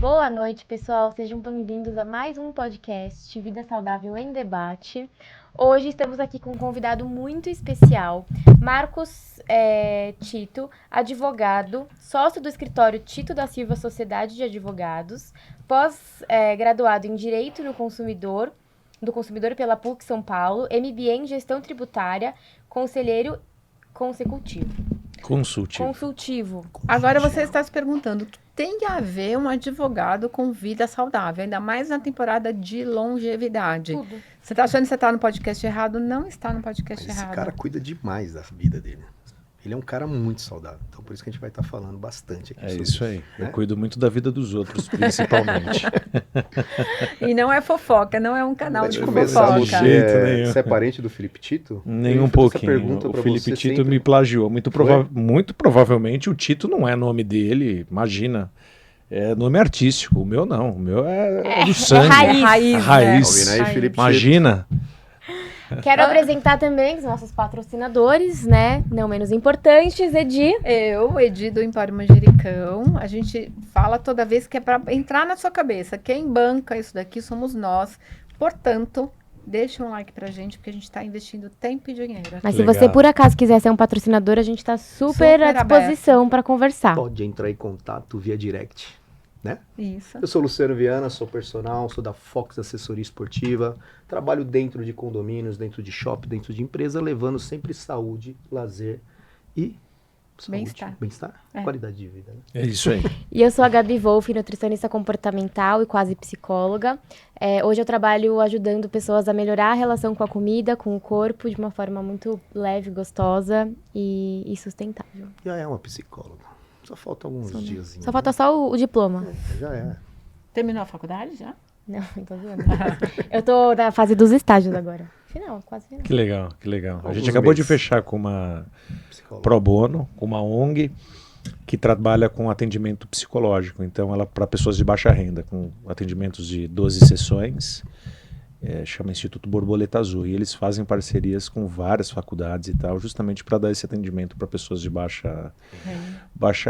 Boa noite, pessoal. Sejam bem-vindos a mais um podcast Vida Saudável em Debate. Hoje estamos aqui com um convidado muito especial, Marcos Tito, advogado, sócio do escritório Tito da Silva Sociedade de Advogados, pós-graduado em Direito do Consumidor pela PUC São Paulo, MBA em Gestão Tributária, conselheiro consultivo. Agora você está se perguntando, o que tem a ver um advogado com vida saudável? Ainda mais na temporada de longevidade. Tudo. Você está achando que você está no podcast errado? Não está no podcast Esse errado. cara cuida demais da vida dele. Ele é um cara muito saudável. Então, por isso que a gente vai estar falando bastante aqui sobre isso aí. Né? Eu cuido muito da vida dos outros, principalmente. E não é fofoca, não é um canal de Começar, fofoca. você é parente do Felipe Tito? Nem um pouquinho. O Felipe Tito me plagiou. Muito provavelmente o Tito não é nome dele, imagina. É nome artístico. O meu não. O meu é do sangue. Raiz. Né? Aí, Felipe Imagina. Quero apresentar também os nossos patrocinadores, né? Não menos importantes, Edi. Edi do Empório Manjericão. A gente fala toda vez que é para entrar na sua cabeça. Quem banca isso daqui somos nós. Portanto, deixa um like pra gente, porque a gente está investindo tempo e dinheiro. Mas se você por acaso quiser ser um patrocinador, a gente está super à disposição para conversar. Pode entrar em contato via direct. Né? Isso. Eu sou Luciano Viana, sou personal, sou da Fox Assessoria Esportiva, trabalho dentro de condomínios, dentro de shopping, dentro de empresa, levando sempre saúde, lazer e bem-estar, qualidade de vida. Né? É isso aí. E eu sou a Gabi Wolff, nutricionista comportamental e quase psicóloga. Hoje eu trabalho ajudando pessoas a melhorar a relação com a comida, com o corpo, de uma forma muito leve, gostosa e sustentável. Já é uma psicóloga. Só falta alguns dias. Só falta só o diploma. Já é. Terminou a faculdade já? Não, não tô vendo. Eu tô na fase dos estágios agora. Quase final. Que legal, que legal. A gente Alguns acabou de meses. fechar com uma Psicóloga. pro bono, com uma ONG, que trabalha com atendimento psicológico. Então, ela para pessoas de baixa renda, com atendimentos de 12 sessões, chama Instituto Borboleta Azul. E eles fazem parcerias com várias faculdades e tal, justamente para dar esse atendimento para pessoas de baixa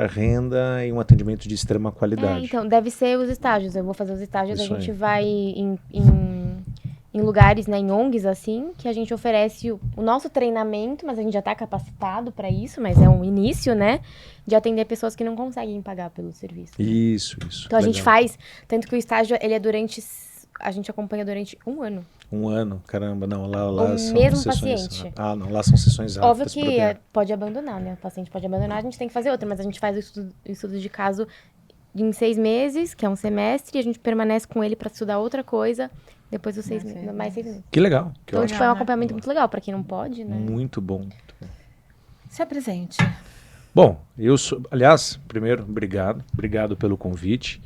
renda e um atendimento de extrema qualidade. Então, deve ser os estágios. Eu vou fazer os estágios, Isso a gente aí. vai em lugares, né, em ONGs, assim, que a gente oferece o nosso treinamento, mas a gente já está capacitado para isso, mas é um início, né, de atender pessoas que não conseguem pagar pelo serviço. Né? Isso. Então, a gente faz, tanto que o estágio, ele é a gente acompanha durante 1 ano. 1 ano, caramba, não, lá O são mesmo sessões. paciente. Não, lá são sessões rápidas. Óbvio que pode abandonar, né, o paciente pode abandonar, a gente tem que fazer outra, mas a gente faz o estudo de caso em 6 meses, que é um semestre, e a gente permanece com ele para estudar outra coisa, depois dos mais 6 meses. Que legal. Então, tipo, é um acompanhamento muito legal, para quem não pode, né. Muito bom. Se apresente. Bom, eu sou, aliás, primeiro, obrigado pelo convite,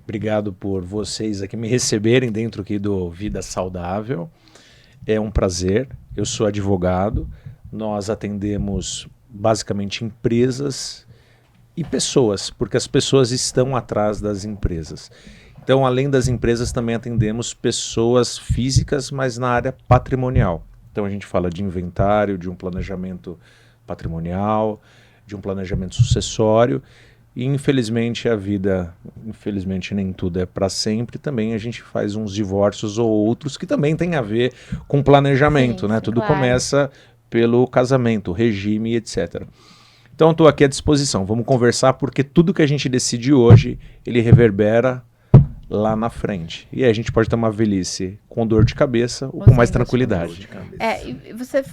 obrigado por vocês aqui me receberem dentro aqui do Vida Saudável, é um prazer, eu sou advogado, nós atendemos basicamente empresas e pessoas, porque as pessoas estão atrás das empresas. Então, além das empresas, também atendemos pessoas físicas, mas na área patrimonial. Então, a gente fala de inventário, de um planejamento patrimonial, de um planejamento sucessório. E, infelizmente, infelizmente nem tudo é para sempre. Também a gente faz uns divórcios ou outros que também tem a ver com planejamento, né? Tudo claro. começa pelo casamento, regime, etc. Então, estou aqui à disposição. Vamos conversar, porque tudo que a gente decide hoje, ele reverbera lá na frente. E aí a gente pode ter uma velhice com dor de cabeça ou com mais tranquilidade. E você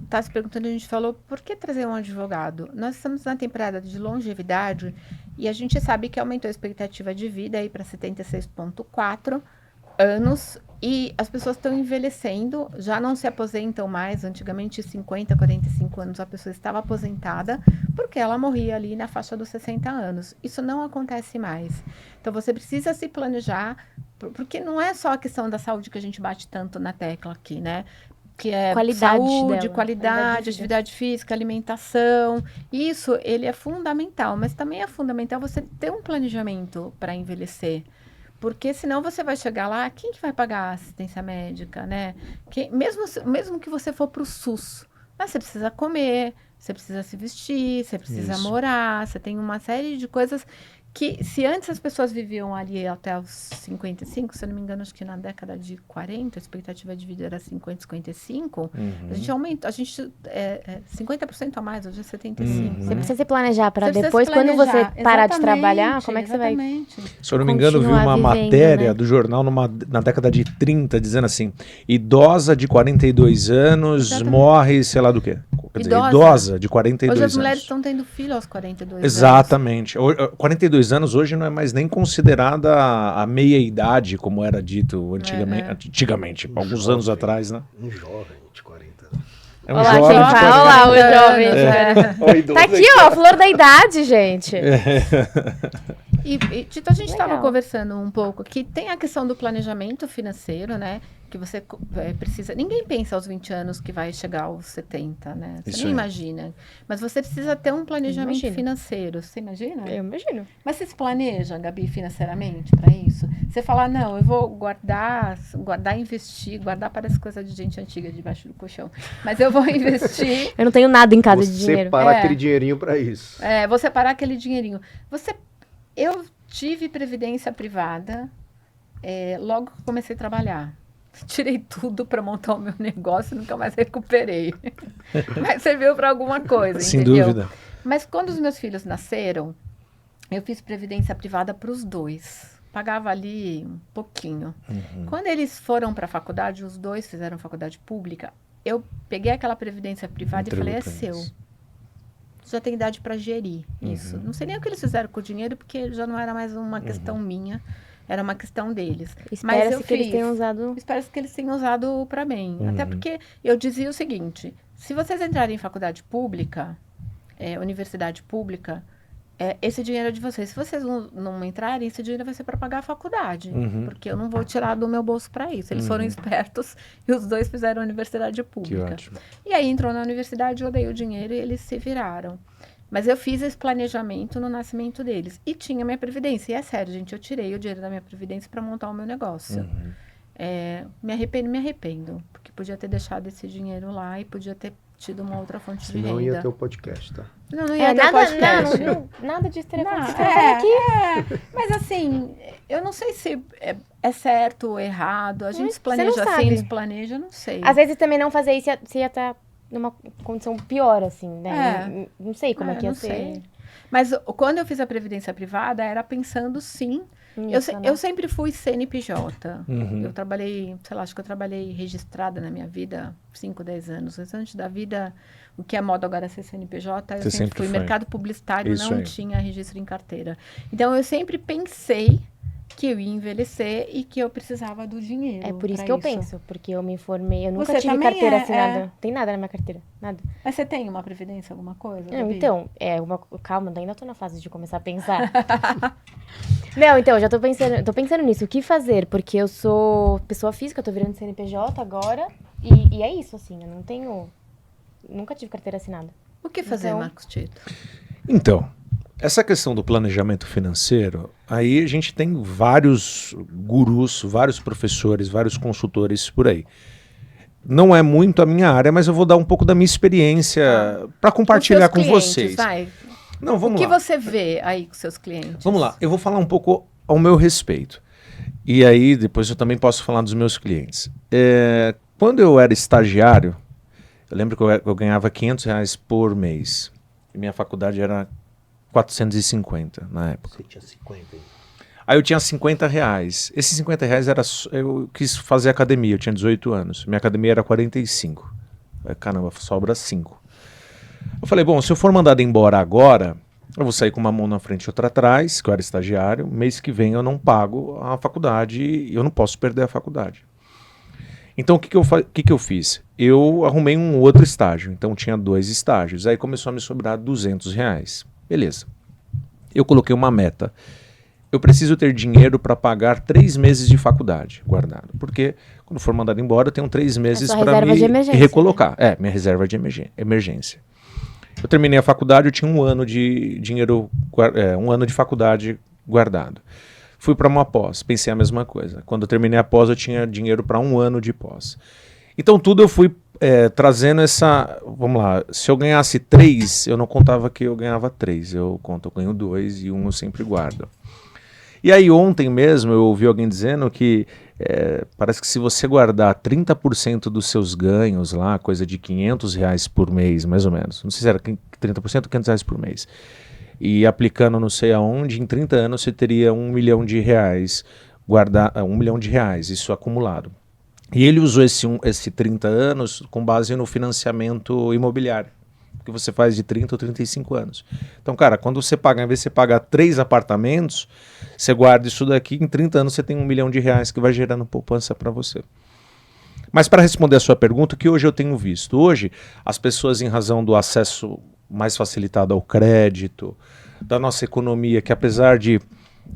está se perguntando, a gente falou, por que trazer um advogado? Nós estamos na temporada de longevidade e a gente sabe que aumentou a expectativa de vida aí para 76,4 anos e as pessoas estão envelhecendo, já não se aposentam mais. Antigamente, 50, 45 anos, a pessoa estava aposentada porque ela morria ali na faixa dos 60 anos. Isso não acontece mais. Então, você precisa se planejar, porque não é só a questão da saúde que a gente bate tanto na tecla aqui, né? Que é saúde, qualidade, atividade física, alimentação. Isso, ele é fundamental, mas também é fundamental você ter um planejamento para envelhecer. Porque senão você vai chegar lá, quem que vai pagar a assistência médica, né? Mesmo que você for para o SUS, né? Você precisa comer, você precisa se vestir, você precisa morar, você tem uma série de coisas que se antes as pessoas viviam ali até os 55, se eu não me engano, acho que na década de 40, a expectativa de vida era 50, 55, a gente aumenta, 50% a mais, hoje é 75. Você precisa se planejar para Você precisa depois, se quando você planejar. parar de Exatamente, trabalhar, como é que você vai... Se eu não me engano, eu vi uma continuar vivendo, matéria né? do jornal na década de 30, dizendo assim, idosa de 42 anos Exatamente. morre, sei lá do quê. Quer dizer, idosa de 42 Hoje as mulheres anos. estão tendo filho aos 42 Exatamente. 42 anos hoje não é mais nem considerada a meia-idade, como era dito antigamente, alguns anos atrás, né? Um jovem de 40 anos. É um Olha lá, jovem quem de fala, 40 olha lá, o anos. jovem. Olha o idoso Tá aqui, ó, flor da idade, gente. E Tito, a gente estava Legal. conversando um pouco que tem a questão do planejamento financeiro, né? Que você precisa... Ninguém pensa aos 20 anos que vai chegar aos 70, né? Você Isso nem aí. imagina. Mas você precisa ter um planejamento Imagino. financeiro. Você imagina? Eu imagino. Mas você se planeja, Gabi, financeiramente para isso? Você fala, não, eu vou guardar, investir. Guardar parece coisa de gente antiga debaixo do colchão. Mas eu vou investir. Eu não tenho nada em casa de Você dinheiro. separa É. aquele dinheirinho pra isso. Vou separar aquele dinheirinho. Eu tive previdência privada logo que comecei a trabalhar. Tirei tudo para montar o meu negócio e nunca mais recuperei. Mas serviu para alguma coisa, Sem entendeu? dúvida. Mas quando os meus filhos nasceram, eu fiz previdência privada para os dois. Pagava ali um pouquinho. Quando eles foram para a faculdade, os dois fizeram faculdade pública, eu peguei aquela previdência privada Entregou e falei, é pra seu. eles. Já tem idade para gerir isso. Não sei nem o que eles fizeram com o dinheiro, porque já não era mais uma questão minha, era uma questão deles. Mas eu Espera-se que eles fiz. tenham usado... Espero que eles tenham usado para bem. Até porque eu dizia o seguinte, se vocês entrarem em faculdade pública, universidade pública, esse dinheiro é de vocês. Se vocês não entrarem, esse dinheiro vai ser para pagar a faculdade. Porque eu não vou tirar do meu bolso para isso. Eles foram espertos e os dois fizeram universidade Que pública. ótimo. E aí entrou na universidade, eu dei o dinheiro e eles se viraram. Mas eu fiz esse planejamento no nascimento deles. E tinha minha previdência. E é sério, gente, eu tirei o dinheiro da minha previdência para montar o meu negócio. Me arrependo. Porque podia ter deixado esse dinheiro lá e podia ter tido uma outra fonte de Senão renda. ia ter o podcast, tá? Não ia ter nada, podcast. nada disso teria Não, acontecido. mas assim, eu não sei se é certo ou errado. A gente se Você não planeja assim, sabe. eles planejam, eu não sei. Às vezes também não fazer isso, você ia estar numa condição pior, assim, né? Não sei como é que ia não ser. sei. Mas quando eu fiz a previdência privada, era pensando sim. Eu sempre fui CNPJ. Eu trabalhei, sei lá, acho que eu trabalhei registrada na minha vida 5, 10 anos. Antes da vida, o que é moda agora é ser CNPJ, eu sempre fui. foi. Mercado publicitário Isso não aí. tinha registro em carteira. Então, eu sempre pensei que eu ia envelhecer e que eu precisava do dinheiro. É por isso pra que eu penso, porque eu me formei, eu nunca Você tive também carteira é, assinada. é. Tem nada na minha carteira, nada. Mas você tem uma previdência, alguma coisa? Não, Gabi? então, calma, ainda tô na fase de começar a pensar. Não, então, já tô pensando nisso, o que fazer? Porque eu sou pessoa física, eu tô virando CNPJ agora, e é isso, assim, eu não tenho, nunca tive carteira assinada. O que fazer, Então- Marcos Tito? Então, essa questão do planejamento financeiro, aí a gente tem vários gurus, vários professores, vários consultores por aí. Não é muito a minha área, mas eu vou dar um pouco da minha experiência para compartilhar Os com seus clientes, vocês. Vai. Não, O vamos que lá. você vê aí com seus clientes? Vamos lá, eu vou falar um pouco ao meu respeito. E aí, depois eu também posso falar dos meus clientes. Quando eu era estagiário, eu lembro que eu ganhava R$500 por mês. E minha faculdade era 450 na época. Você tinha 50 aí. Aí eu tinha R$50. Esses R$50 era. Eu quis fazer academia, eu tinha 18 anos. Minha academia era 45. Caramba, sobra 5. Eu falei, bom, se eu for mandado embora agora, eu vou sair com uma mão na frente e outra atrás, que eu era estagiário. Mês que vem eu não pago a faculdade e eu não posso perder a faculdade. Então o que eu fiz? Eu arrumei um outro estágio. Então tinha 2 estágios. Aí começou a me sobrar R$200. Beleza. Eu coloquei uma meta. Eu preciso ter dinheiro para pagar 3 meses de faculdade guardado. Porque quando for mandado embora, eu tenho 3 meses sua para reserva me de emergência, recolocar. Minha reserva de emergência. Eu terminei a faculdade, eu tinha 1 ano de dinheiro, 1 ano de faculdade guardado. Fui para uma pós, pensei a mesma coisa. Quando eu terminei a pós, eu tinha dinheiro para 1 ano de pós. Então tudo eu fui trazendo essa... Vamos lá, se eu ganhasse 3, eu não contava que eu ganhava 3. Eu ganho 2 e 1 eu sempre guardo. E aí ontem mesmo eu ouvi alguém dizendo que parece que se você guardar 30% dos seus ganhos lá, coisa de R$500 por mês, mais ou menos. Não sei se era 30% ou R$500 por mês. E aplicando não sei aonde, em 30 anos você teria R$1 milhão, R$1 milhão, isso acumulado. E ele usou esse 30 anos com base no financiamento imobiliário, que você faz de 30 ou 35 anos. Então, cara, quando você paga, em vez de você pagar 3 apartamentos, você guarda isso daqui, em 30 anos você tem R$1 milhão que vai gerando poupança para você. Mas para responder a sua pergunta, o que hoje eu tenho visto? Hoje, as pessoas, em razão do acesso mais facilitado ao crédito, da nossa economia, que apesar de,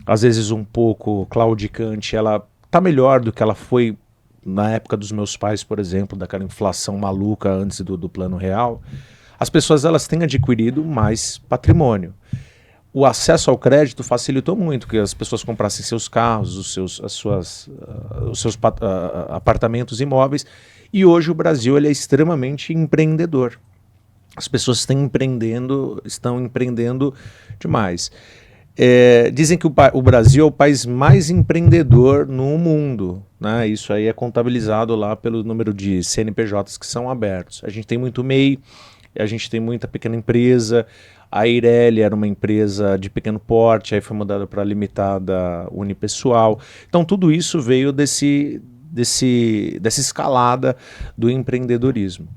às vezes, um pouco claudicante, ela está melhor do que ela foi na época dos meus pais, por exemplo, daquela inflação maluca antes do Plano Real. As pessoas elas têm adquirido mais patrimônio. O acesso ao crédito facilitou muito que as pessoas comprassem seus carros, os seus apartamentos imóveis. E hoje o Brasil ele é extremamente empreendedor. As pessoas estão empreendendo demais. Dizem que o Brasil é o país mais empreendedor no mundo, né? Isso aí é contabilizado lá pelo número de CNPJs que são abertos. A gente tem muito MEI, a gente tem muita pequena empresa. A Eireli era uma empresa de pequeno porte, aí foi mudada para limitada unipessoal. Então tudo isso veio dessa escalada do empreendedorismo.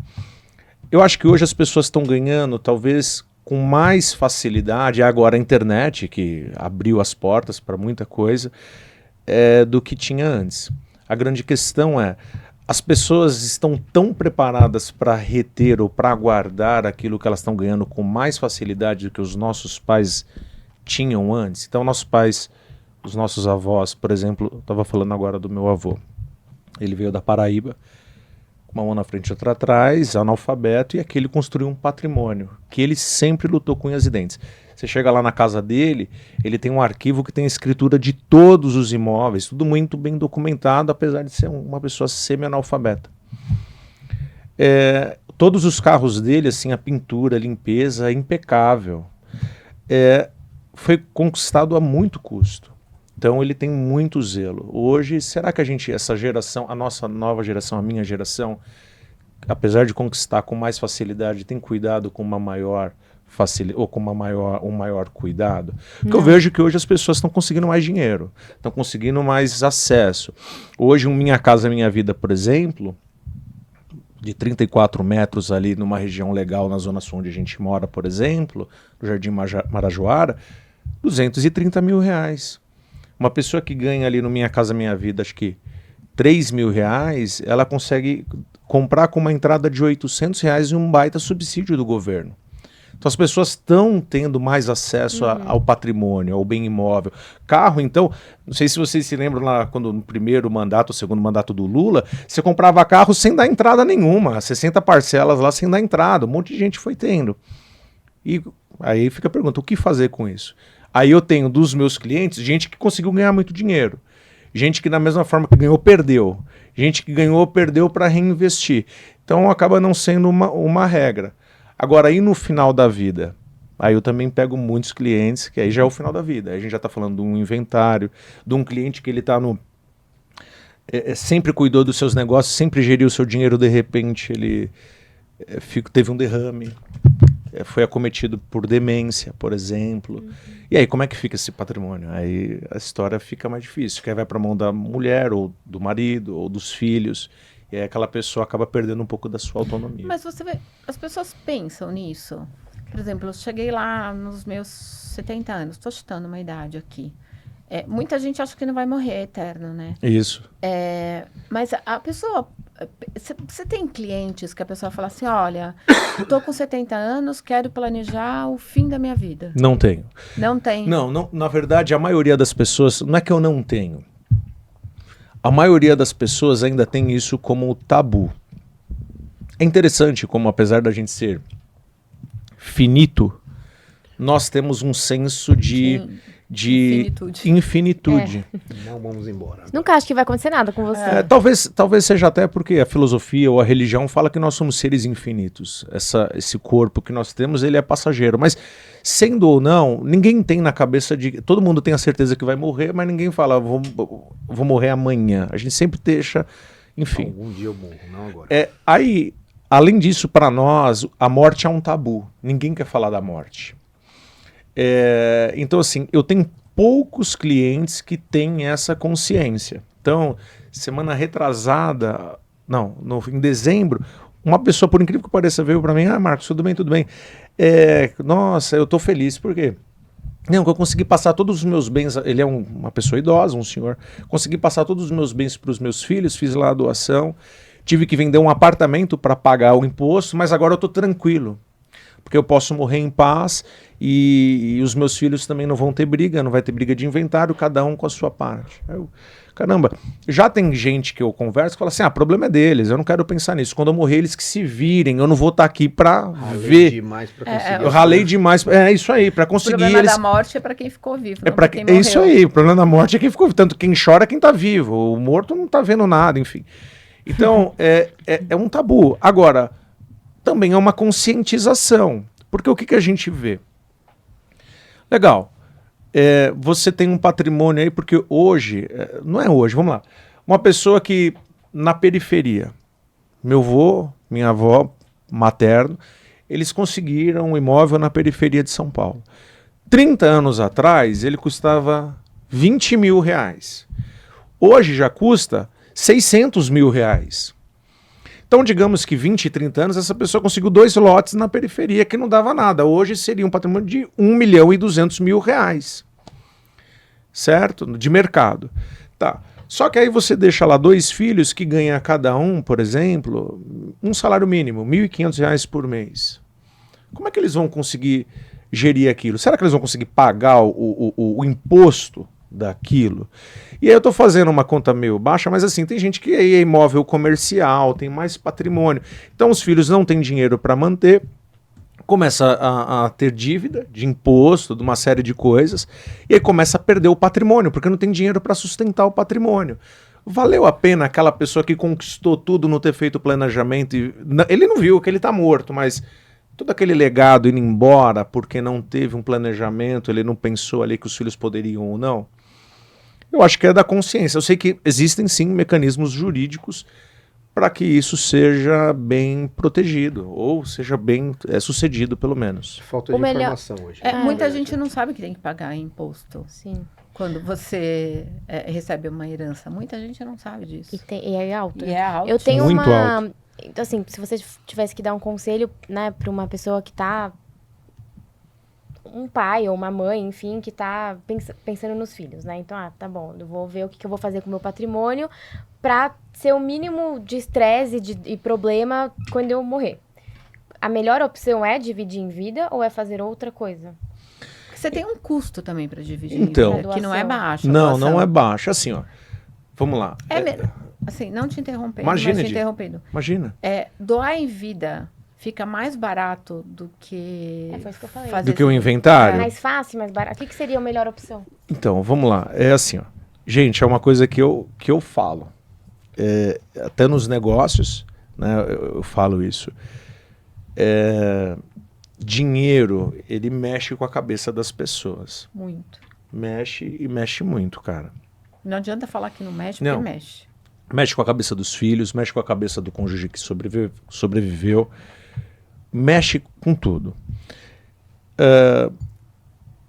Eu acho que hoje as pessoas estão ganhando, talvez com mais facilidade, agora a internet, que abriu as portas para muita coisa, do que tinha antes. A grande questão é, as pessoas estão tão preparadas para reter ou para guardar aquilo que elas estão ganhando com mais facilidade do que os nossos pais tinham antes? Então, nossos pais, os nossos avós, por exemplo, eu estava falando agora do meu avô. Ele veio da Paraíba, uma mão na frente e outra atrás, analfabeto, e aqui ele construiu um patrimônio, que ele sempre lutou com unhas e dentes. Você chega lá na casa dele, ele tem um arquivo que tem a escritura de todos os imóveis, tudo muito bem documentado, apesar de ser uma pessoa semi-analfabeta. Todos os carros dele, assim, a pintura, a limpeza é impecável. Foi conquistado a muito custo. Então ele tem muito zelo. Hoje, será que essa geração, a nossa nova geração, a minha geração, apesar de conquistar com mais facilidade, tem cuidado com uma maior facilidade ou com um maior cuidado? Porque eu vejo que hoje as pessoas estão conseguindo mais dinheiro, estão conseguindo mais acesso. Hoje, Minha Casa Minha Vida, por exemplo, de 34 metros ali numa região legal na Zona Sul onde a gente mora, por exemplo, no Jardim Marajoara, R$230 mil. Uma pessoa que ganha ali no Minha Casa Minha Vida, acho que R$3 mil, ela consegue comprar com uma entrada de R$800 e um baita subsídio do governo. Então as pessoas estão tendo mais acesso ao patrimônio, ao bem imóvel. Carro, então, não sei se vocês se lembram lá, quando no primeiro mandato, o segundo mandato do Lula, você comprava carro sem dar entrada nenhuma, 60 parcelas lá sem dar entrada, um monte de gente foi tendo. E aí fica a pergunta, o que fazer com isso? Aí eu tenho dos meus clientes gente que conseguiu ganhar muito dinheiro, gente que da mesma forma que ganhou, perdeu, gente que ganhou, perdeu para reinvestir. Então acaba não sendo uma regra. Agora aí no final da vida, aí eu também pego muitos clientes, que aí já é o final da vida, aí a gente já está falando de um inventário, de um cliente que ele está sempre cuidou dos seus negócios, sempre geriu o seu dinheiro, de repente ele teve um derrame, foi acometido por demência, por exemplo. E aí, como é que fica esse patrimônio? Aí a história fica mais difícil, porque aí vai para a mão da mulher, ou do marido, ou dos filhos, e aí aquela pessoa acaba perdendo um pouco da sua autonomia. Mas você vê, as pessoas pensam nisso. Por exemplo, eu cheguei lá nos meus 70 anos, estou chutando uma idade aqui. Muita gente acha que não vai morrer eterno, né? Isso. Mas a pessoa... Você tem clientes que a pessoa fala assim, olha, estou com 70 anos, quero planejar o fim da minha vida. Não tenho. Não tem? Não, na verdade, a maioria das pessoas... Não é que eu não tenho. A maioria das pessoas ainda tem isso como tabu. É interessante como, apesar da gente ser finito, nós temos um senso de de infinitude. Não vamos embora. Nunca acho que vai acontecer nada com você. Talvez seja até porque a filosofia ou a religião fala que nós somos seres infinitos. Esse corpo que nós temos, ele é passageiro. Mas, sendo ou não, ninguém tem na cabeça de... Todo mundo tem a certeza que vai morrer, mas ninguém fala, vou morrer amanhã. A gente sempre deixa... Enfim. Algum dia eu morro, não agora. Aí, além disso, para nós, a morte é um tabu. Ninguém quer falar da morte. Então, assim, eu tenho poucos clientes que têm essa consciência. Então, semana retrasada, em dezembro, uma pessoa, por incrível que pareça, veio para mim, Marcos, tudo bem, tudo bem. Nossa, eu tô feliz, por quê? Não, que eu consegui passar todos os meus bens, ele é uma pessoa idosa, um senhor, consegui passar todos os meus bens para os meus filhos, fiz lá a doação, tive que vender um apartamento para pagar o imposto, mas agora eu tô tranquilo. Porque eu posso morrer em paz e os meus filhos também não vão ter briga, não vai ter briga de inventário, cada um com a sua parte. Caramba, já tem gente que eu converso que fala assim, problema é deles, eu não quero pensar nisso. Quando eu morrer, eles que se virem, eu não vou estar aqui pra ver. Demais pra conseguir. Eu ralei demais, isso aí, pra conseguir. O problema da morte é pra quem ficou vivo, não pra quem morreu. É isso aí, o problema da morte é quem ficou vivo. Tanto quem chora é quem tá vivo, o morto não tá vendo nada, enfim. Então, é um tabu. Agora, também é uma conscientização. Porque o que a gente vê? Legal. Você tem um patrimônio aí, porque hoje, não é hoje, vamos lá. Uma pessoa que na periferia, meu avô, minha avó materno, eles conseguiram um imóvel na periferia de São Paulo. 30 anos atrás, ele custava 20 mil reais. Hoje já custa 600 mil reais. Então, digamos que 20, 30 anos, essa pessoa conseguiu 2 lotes na periferia que não dava nada. Hoje seria um patrimônio de 1.200.000 reais. Certo? De mercado. Tá. Só que aí você deixa lá 2 filhos que ganham cada um, por exemplo, um salário mínimo, R$ 1.500 por mês. Como é que eles vão conseguir gerir aquilo? Será que eles vão conseguir pagar o imposto daquilo? E aí eu tô fazendo uma conta meio baixa, mas assim, tem gente que é imóvel comercial, tem mais patrimônio. Então os filhos não têm dinheiro para manter, começa a ter dívida de imposto, de uma série de coisas, e aí começa a perder o patrimônio, porque não tem dinheiro para sustentar o patrimônio. Valeu a pena aquela pessoa que conquistou tudo não ter feito planejamento? Ele não viu que ele tá morto, mas todo aquele legado indo embora porque não teve um planejamento, ele não pensou ali que os filhos poderiam ou não. Eu acho que é da consciência. Eu sei que existem sim mecanismos jurídicos para que isso seja bem protegido, ou seja bem sucedido, pelo menos. Falta de informação hoje. Muita gente não sabe que tem que pagar imposto. Sim. Quando você recebe uma herança. Muita gente não sabe disso. E é alto. E é alto. Eu tenho muito alto. Então, assim, se você tivesse que dar um conselho, né, para uma pessoa que tá... um pai ou uma mãe, enfim, que tá pensando nos filhos, né? Então, tá bom, eu vou ver o que eu vou fazer com o meu patrimônio pra ser o mínimo de estresse e problema quando eu morrer. A melhor opção é dividir em vida ou é fazer outra coisa? Você tem um custo também pra dividir, então, que não é baixo. Não é baixo. Assim, ó, vamos lá. Assim, não te interrompendo, Imagina, mas te interrompendo. Imagina. Doar em vida fica mais barato do que foi isso que eu falei. Do que o inventário? Mais fácil, mais barato. O que seria a melhor opção? Então, vamos lá. É assim, ó. Gente, é uma coisa que eu falo. Até nos negócios, né, eu falo isso. Dinheiro, ele mexe com a cabeça das pessoas. Muito. Mexe e mexe muito, cara. Não adianta falar que não mexe, porque mexe. Mexe com a cabeça dos filhos, mexe com a cabeça do cônjuge que sobreviveu. Mexe com tudo.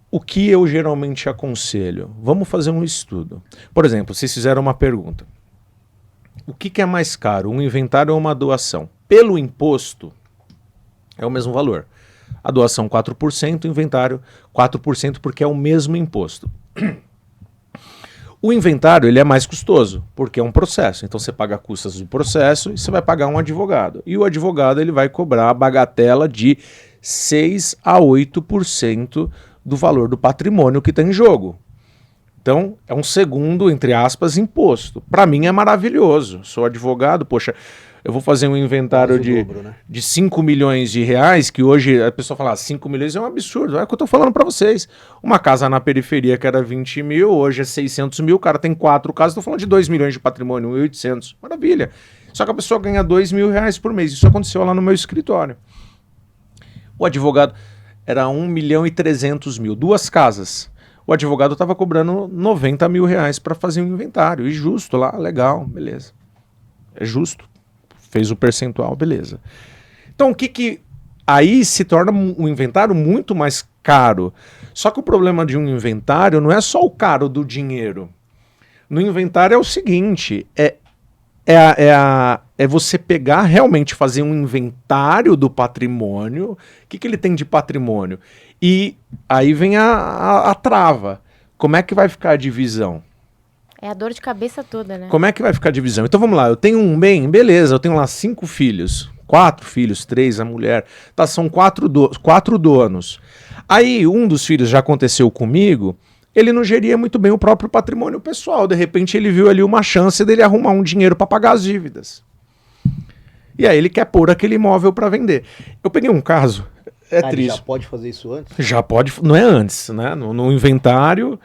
O que eu geralmente aconselho? Vamos fazer um estudo. Por exemplo, vocês fizeram uma pergunta. O que é mais caro, um inventário ou uma doação? Pelo imposto, é o mesmo valor. A doação 4%, o inventário 4%, porque é o mesmo imposto. O inventário ele é mais custoso, porque é um processo. Então você paga custas do processo e você vai pagar um advogado. E o advogado ele vai cobrar a bagatela de 6 a 8% do valor do patrimônio que está em jogo. Então é um segundo, entre aspas, imposto. Para mim é maravilhoso. Sou advogado, poxa, eu vou fazer um inventário de 5 milhões de reais, que hoje a pessoa fala, 5 milhões é um absurdo. É o que eu tô falando para vocês. Uma casa na periferia que era 20 mil, hoje é 600 mil, o cara tem 4 casas, tô falando de 2 milhões de patrimônio, 1.800. Maravilha. Só que a pessoa ganha 2 mil reais por mês. Isso aconteceu lá no meu escritório. O advogado era 1.300.000, 2 casas. O advogado estava cobrando 90 mil reais para fazer um inventário. E justo lá, legal, beleza. É justo. Fez o percentual, beleza. Então o que aí se torna um inventário muito mais caro. Só que o problema de um inventário não é só o caro do dinheiro. No inventário é o seguinte, é você pegar, realmente fazer um inventário do patrimônio. O que ele tem de patrimônio? E aí vem a trava. Como é que vai ficar a divisão? É a dor de cabeça toda, né? Como é que vai ficar a divisão? Então vamos lá, eu tenho um bem, beleza, eu tenho lá 5 filhos. 4 filhos, 3 a mulher. Tá, são 4 donos. Aí um dos filhos, já aconteceu comigo, ele não geria muito bem o próprio patrimônio pessoal. De repente ele viu ali uma chance dele arrumar um dinheiro para pagar as dívidas. E aí ele quer pôr aquele imóvel para vender. Eu peguei um caso, triste. Já pode fazer isso antes? Já pode, não é antes, né? No inventário,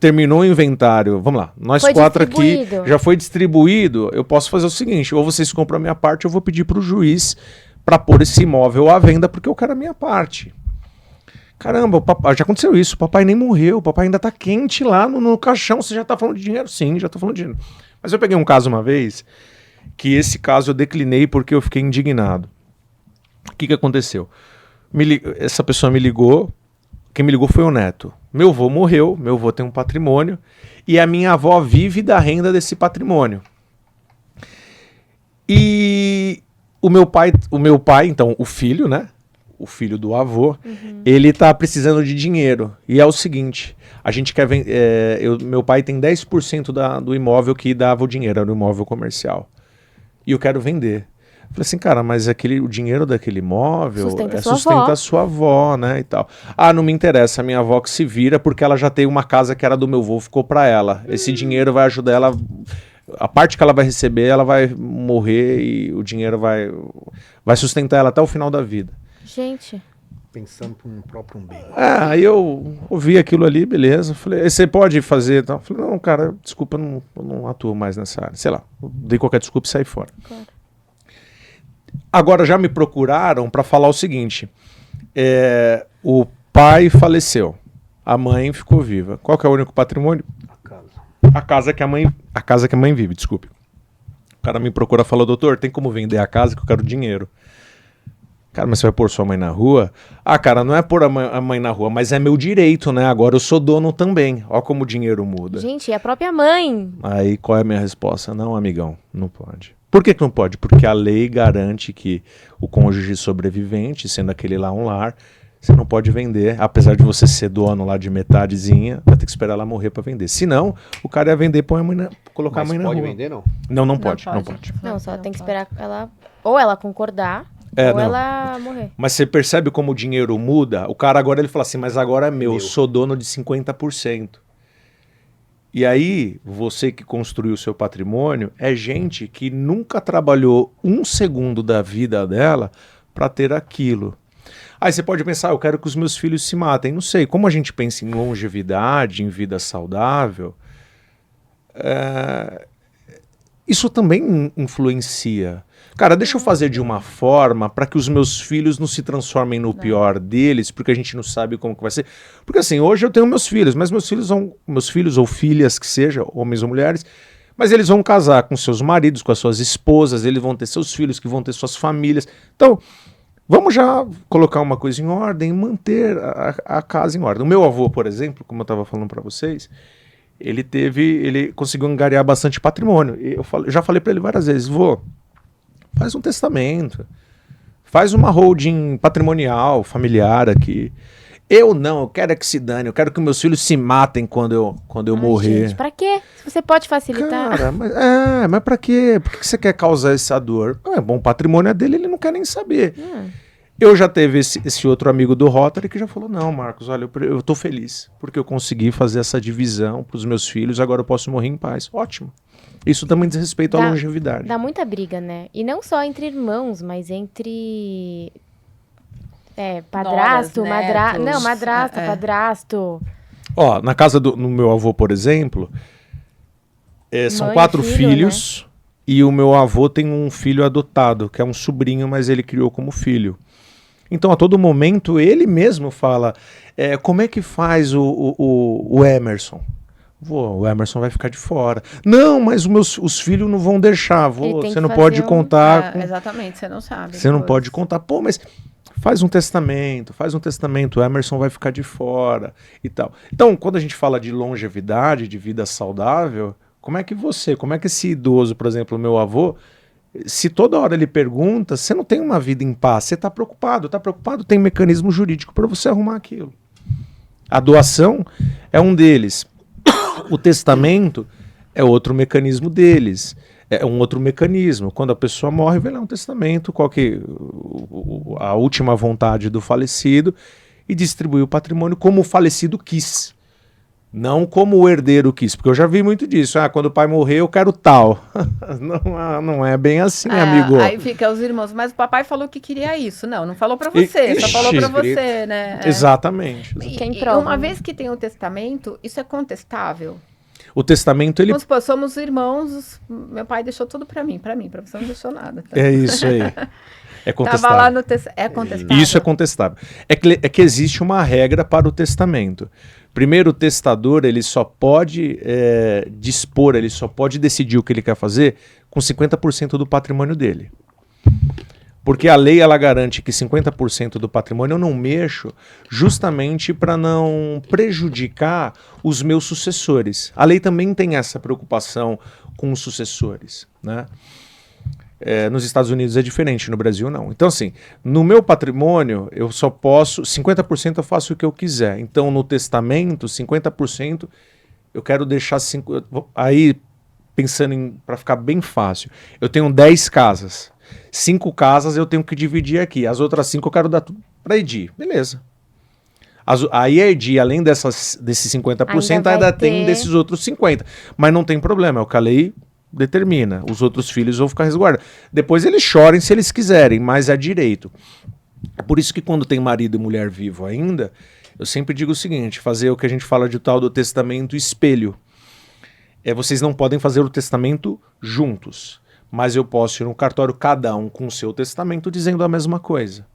terminou o inventário, vamos lá, nós Foi 4 aqui, distribuído. já foi distribuído, eu posso fazer o seguinte, ou vocês compram a minha parte, eu vou pedir para o juiz para pôr esse imóvel à venda, porque eu quero a minha parte. Caramba, já aconteceu isso, o papai nem morreu, o papai ainda tá quente lá no caixão, você já tá falando de dinheiro? Sim, já tô falando de dinheiro. Mas eu peguei um caso uma vez, que esse caso eu declinei porque eu fiquei indignado. O que aconteceu? Essa pessoa me ligou, quem me ligou foi o neto. Meu avô morreu, meu avô tem um patrimônio, e a minha avó vive da renda desse patrimônio. E o meu pai, então, o filho, né? O filho do avô, ele tá precisando de dinheiro. E é o seguinte, a gente quer vender. Meu pai tem 10% do imóvel que dava o dinheiro, era o imóvel comercial. E eu quero vender. Falei assim, cara, mas o dinheiro daquele imóvel sustenta a sua avó, né, e tal. Ah, não me interessa, a minha avó que se vira, porque ela já tem uma casa que era do meu avô, ficou pra ela. Esse dinheiro vai ajudar ela, a parte que ela vai receber, ela vai morrer e o dinheiro vai sustentar ela até o final da vida. Gente. Pensando no próprio umbigo. Aí eu ouvi aquilo ali, beleza. Falei, você pode fazer? Então, falei, não, cara, desculpa, eu não atuo mais nessa área. Sei lá, dei qualquer desculpa e saí fora. Claro. Agora já me procuraram para falar o seguinte, o pai faleceu, a mãe ficou viva. Qual que é o único patrimônio? A casa que a mãe vive, desculpe. O cara me procura e fala, doutor, tem como vender a casa que eu quero dinheiro? Cara, mas você vai pôr sua mãe na rua? Ah, cara, não é pôr a mãe na rua, mas é meu direito, né? Agora eu sou dono também. Ó como o dinheiro muda. Gente, e a própria mãe? Aí qual é a minha resposta? Não, amigão, não pode. Por que não pode? Porque a lei garante que o cônjuge sobrevivente, sendo aquele lá um lar, você não pode vender, apesar de você ser dono lá de metadezinha, vai ter que esperar ela morrer para vender. Se não, o cara ia vender, colocar a mãe na rua. Mas pode vender, não? Não pode. Não, só tem que esperar ela concordar, ou ela morrer. Mas você percebe como o dinheiro muda? O cara agora ele fala assim, mas agora é meu, eu sou dono de 50%. E aí, você que construiu o seu patrimônio é gente que nunca trabalhou um segundo da vida dela para ter aquilo. Aí você pode pensar, eu quero que os meus filhos se matem. Não sei, como a gente pensa em longevidade, em vida saudável, isso também influencia. Cara, deixa eu fazer de uma forma para que os meus filhos não se transformem no pior deles, porque a gente não sabe como que vai ser. Porque assim, hoje eu tenho meus filhos, mas meus filhos ou filhas que sejam, homens ou mulheres, mas eles vão casar com seus maridos, com as suas esposas, eles vão ter seus filhos que vão ter suas famílias. Então, vamos já colocar uma coisa em ordem, manter a casa em ordem. O meu avô, por exemplo, como eu estava falando para vocês, ele conseguiu angariar bastante patrimônio. Eu já falei para ele várias vezes, vô, faz um testamento, faz uma holding patrimonial, familiar aqui. Eu quero que se dane, eu quero que meus filhos se matem quando eu morrer. Gente, pra quê? Se você pode facilitar. Cara, mas pra quê? Por que você quer causar essa dor? É bom, o patrimônio é dele, ele não quer nem saber. Eu já teve esse outro amigo do Rotary que já falou, não, Marcos, olha, eu tô feliz, porque eu consegui fazer essa divisão pros meus filhos, agora eu posso morrer em paz. Ótimo. Isso também diz respeito à longevidade. Dá muita briga, né? E não só entre irmãos, mas entre padrasto, madrasta, padrasto. Ó, na casa no meu avô, por exemplo, são 4 filhos, né? E o meu avô tem um filho adotado, que é um sobrinho, mas ele criou como filho. Então, a todo momento, ele mesmo fala, como é que faz o Emerson? O Emerson vai ficar de fora. Não, mas os filhos não vão deixar. Você não pode contar. Exatamente, você não sabe. Você não pode contar. Pô, mas faz um testamento, o Emerson vai ficar de fora e tal. Então, quando a gente fala de longevidade, de vida saudável, como é que esse idoso, por exemplo, o meu avô, se toda hora ele pergunta, você não tem uma vida em paz, você está preocupado, tem mecanismo jurídico para você arrumar aquilo. A doação é um deles. O testamento é outro mecanismo deles. É um outro mecanismo. Quando a pessoa morre, vem lá um testamento, qual que a última vontade do falecido, e distribui o patrimônio como o falecido quis. Não como o herdeiro quis, porque eu já vi muito disso. Quando o pai morrer, eu quero tal. Não é bem assim, amigo. Aí fica os irmãos, mas o papai falou que queria isso. Não falou pra você, só falou pra você, né? Exatamente. E uma vez que tem o testamento, isso é contestável? O testamento, ele... Vamos supor, somos irmãos, meu pai deixou tudo pra mim, pra você não deixou nada. Tá? É isso aí. É contestável. Tava lá no é contestável. Isso é contestável. É que existe uma regra para o testamento. Primeiro, o testador, ele só pode dispor, ele só pode decidir o que ele quer fazer com 50% do patrimônio dele. Porque a lei, ela garante que 50% do patrimônio eu não mexo justamente para não prejudicar os meus sucessores. A lei também tem essa preocupação com os sucessores, né? Nos Estados Unidos é diferente, no Brasil não. Então, assim, no meu patrimônio, eu só posso... 50% eu faço o que eu quiser. Então, no testamento, 50% eu quero deixar... Aí, pensando para ficar bem fácil, eu tenho 10 casas. 5 casas eu tenho que dividir aqui. As outras 5 eu quero dar tudo para Edi. Beleza. Aí a Edi, além desses 50%, ainda tem desses outros 50%. Mas não tem problema, é o que a lei determina. Os outros filhos vão ficar resguardados. Depois eles chorem se eles quiserem, mas é direito. É por isso que quando tem marido e mulher vivo ainda, eu sempre digo o seguinte, fazer o que a gente fala de tal do testamento espelho. Vocês não podem fazer o testamento juntos, mas eu posso ir no cartório, cada um com o seu testamento, dizendo a mesma coisa.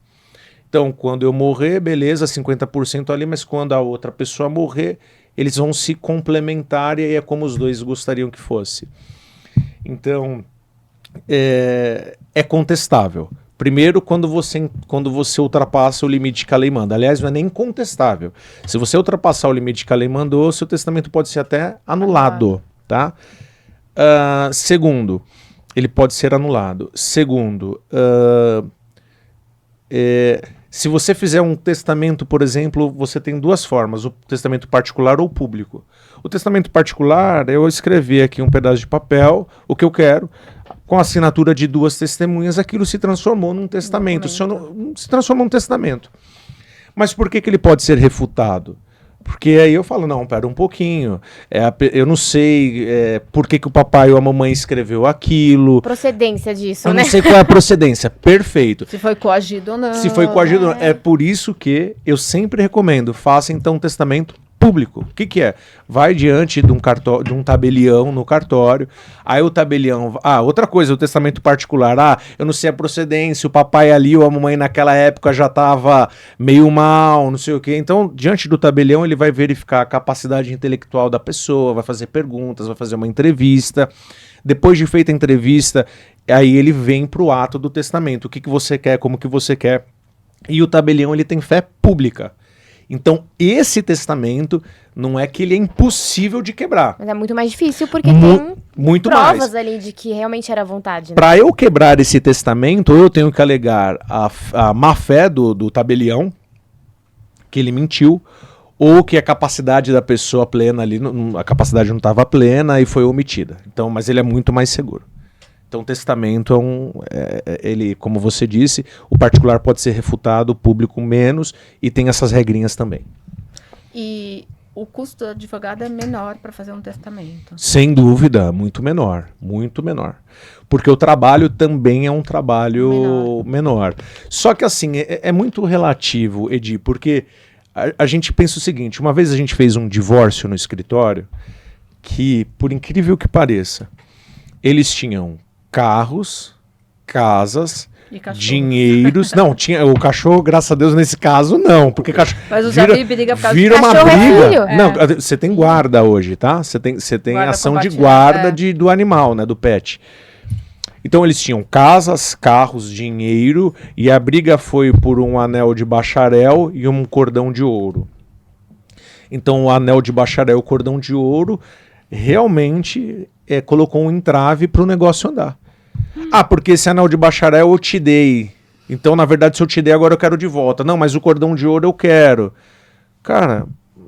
Então, quando eu morrer, beleza, 50% ali, mas quando a outra pessoa morrer, eles vão se complementar e aí é como os dois gostariam que fosse. Então, é contestável. Primeiro, quando você ultrapassa o limite que a lei manda. Aliás, não é nem contestável. Se você ultrapassar o limite que a lei mandou, seu testamento pode ser até anulado, tá? Segundo, ele pode ser anulado. Segundo, se você fizer um testamento, por exemplo, você tem 2 formas, o testamento particular ou público. O testamento particular, eu escrevi aqui um pedaço de papel, o que eu quero, com a assinatura de 2 testemunhas, aquilo se transformou num testamento. Se transformou num testamento. Mas por que ele pode ser refutado? Porque aí eu falo, não, pera um pouquinho, eu não sei por que o papai ou a mamãe escreveu aquilo. Procedência disso, eu né? não sei qual é a procedência, perfeito. Se foi coagido ou não. Se foi coagido ou não. É por isso que eu sempre recomendo, faça então um testamento público. O que é? Vai diante de um tabelião no cartório, aí o tabelião... outra coisa, o testamento particular, eu não sei a procedência, o papai ali ou a mamãe naquela época já estava meio mal, não sei o quê. Então, diante do tabelião, ele vai verificar a capacidade intelectual da pessoa, vai fazer perguntas, vai fazer uma entrevista. Depois de feita a entrevista, aí ele vem para o ato do testamento. O que você quer, como que você quer. E o tabelião, ele tem fé pública. Então, esse testamento não é que ele é impossível de quebrar. Mas é muito mais difícil porque tem muito provas mais ali de que realmente era vontade. Né? Para eu quebrar esse testamento, eu tenho que alegar a má fé do tabelião, que ele mentiu, ou que a capacidade da pessoa plena ali, a capacidade não estava plena e foi omitida. Então, mas ele é muito mais seguro. Então, o testamento ele, como você disse, o particular pode ser refutado, o público menos, e tem essas regrinhas também. E o custo do advogado é menor para fazer um testamento? Sem dúvida, muito menor, muito menor. Porque o trabalho também é um trabalho menor. Só que assim, é muito relativo, Edi, porque a gente pensa o seguinte, uma vez a gente fez um divórcio no escritório, que, por incrível que pareça, eles tinham carros, casas, dinheiros. Não, tinha o cachorro, graças a Deus, nesse caso, não. Porque cachorro. Mas o Javi briga por causa vira uma briga. É. Não, você tem guarda hoje, tá? Você tem Guarda ação de combativa, guarda do animal, né? Do pet. Então eles tinham casas, carros, dinheiro, e a briga foi por um anel de bacharel e um cordão de ouro. Então o anel de bacharel e o cordão de ouro realmente colocou um entrave para o negócio andar. Ah, porque esse anel de bacharel eu te dei. Então, na verdade, se eu te dei, agora eu quero de volta. Não, mas o cordão de ouro eu quero. Cara,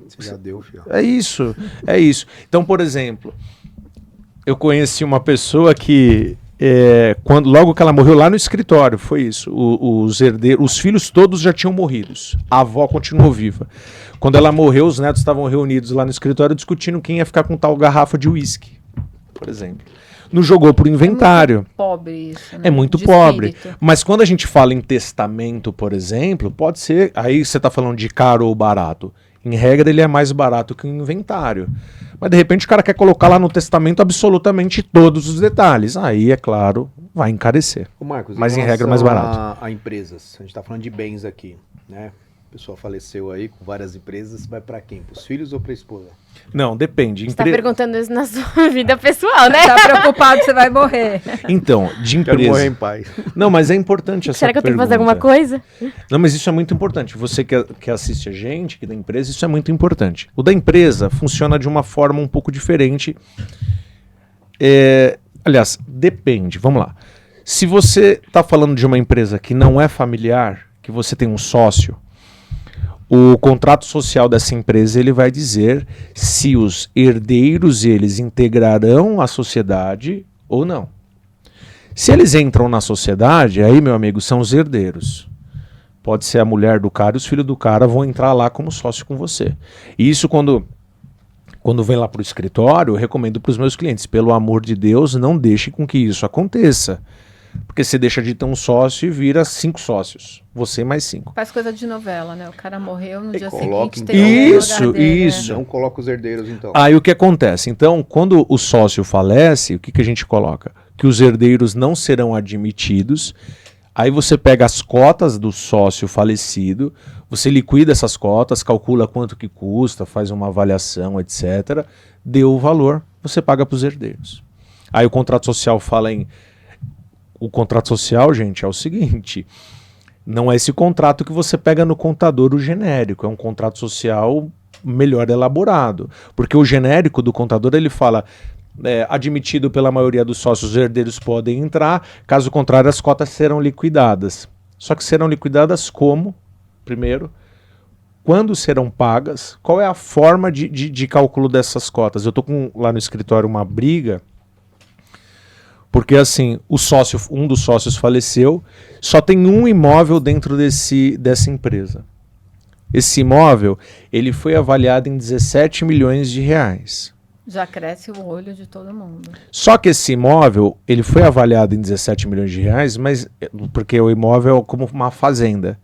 você já deu, filho. É isso. Então, por exemplo, eu conheci uma pessoa que, logo que ela morreu lá no escritório, foi isso. Os herdeiros, os filhos todos já tinham morrido. A avó continuou viva. Quando ela morreu, os netos estavam reunidos lá no escritório discutindo quem ia ficar com tal garrafa de uísque, por exemplo. Não jogou pro inventário. É muito pobre isso, né? É muito pobre. Mas quando a gente fala em testamento, por exemplo, pode ser... Aí você está falando de caro ou barato. Em regra, ele é mais barato que o inventário. Mas, de repente, o cara quer colocar lá no testamento absolutamente todos os detalhes. Aí, é claro, vai encarecer. Ô Marcos, mas, em regra, é mais barato. A empresas. A gente está falando de bens aqui, né? A pessoa faleceu aí com várias empresas. Vai para quem? Para os filhos ou para a esposa? Não, depende. Você tá perguntando isso na sua vida pessoal, né? Tá preocupado que você vai morrer. Então, de empresa... Quero morrer em paz. Não, mas é importante essa pergunta. Será que eu tenho que fazer alguma coisa? Não, mas isso é muito importante. Você que assiste a gente, que da empresa, isso é muito importante. O da empresa funciona de uma forma um pouco diferente. Aliás, depende. Vamos lá. Se você está falando de uma empresa que não é familiar, que você tem um sócio, o contrato social dessa empresa ele vai dizer se os herdeiros eles integrarão a sociedade ou não. Se eles entram na sociedade, aí, meu amigo, são os herdeiros. Pode ser a mulher do cara e os filhos do cara vão entrar lá como sócio com você. E isso quando vem lá para o escritório, eu recomendo para os meus clientes, pelo amor de Deus, não deixe com que isso aconteça. Porque você deixa de ter um sócio e vira 5 sócios. Você mais 5. Faz coisa de novela, né? O cara morreu no dia coloca, seguinte. então. Tem Isso. Não coloca os herdeiros, então. Aí o que acontece? Então, quando o sócio falece, o que a gente coloca? Que os herdeiros não serão admitidos. Aí você pega as cotas do sócio falecido, você liquida essas cotas, calcula quanto que custa, faz uma avaliação, etc. Deu o valor, você paga para os herdeiros. Aí o contrato social fala em... O contrato social, gente, é o seguinte, não é esse contrato que você pega no contador, o genérico, é um contrato social melhor elaborado, porque o genérico do contador, ele fala, admitido pela maioria dos sócios, os herdeiros podem entrar, caso contrário, as cotas serão liquidadas. Só que serão liquidadas como? Primeiro, quando serão pagas, qual é a forma de cálculo dessas cotas? Eu estou com lá no escritório uma briga, porque assim, um dos sócios faleceu, só tem um imóvel dentro dessa empresa. Esse imóvel, ele foi avaliado em 17 milhões de reais. Já cresce o olho de todo mundo. Só que esse imóvel, ele foi avaliado em 17 milhões de reais, mas porque o imóvel é como uma fazenda.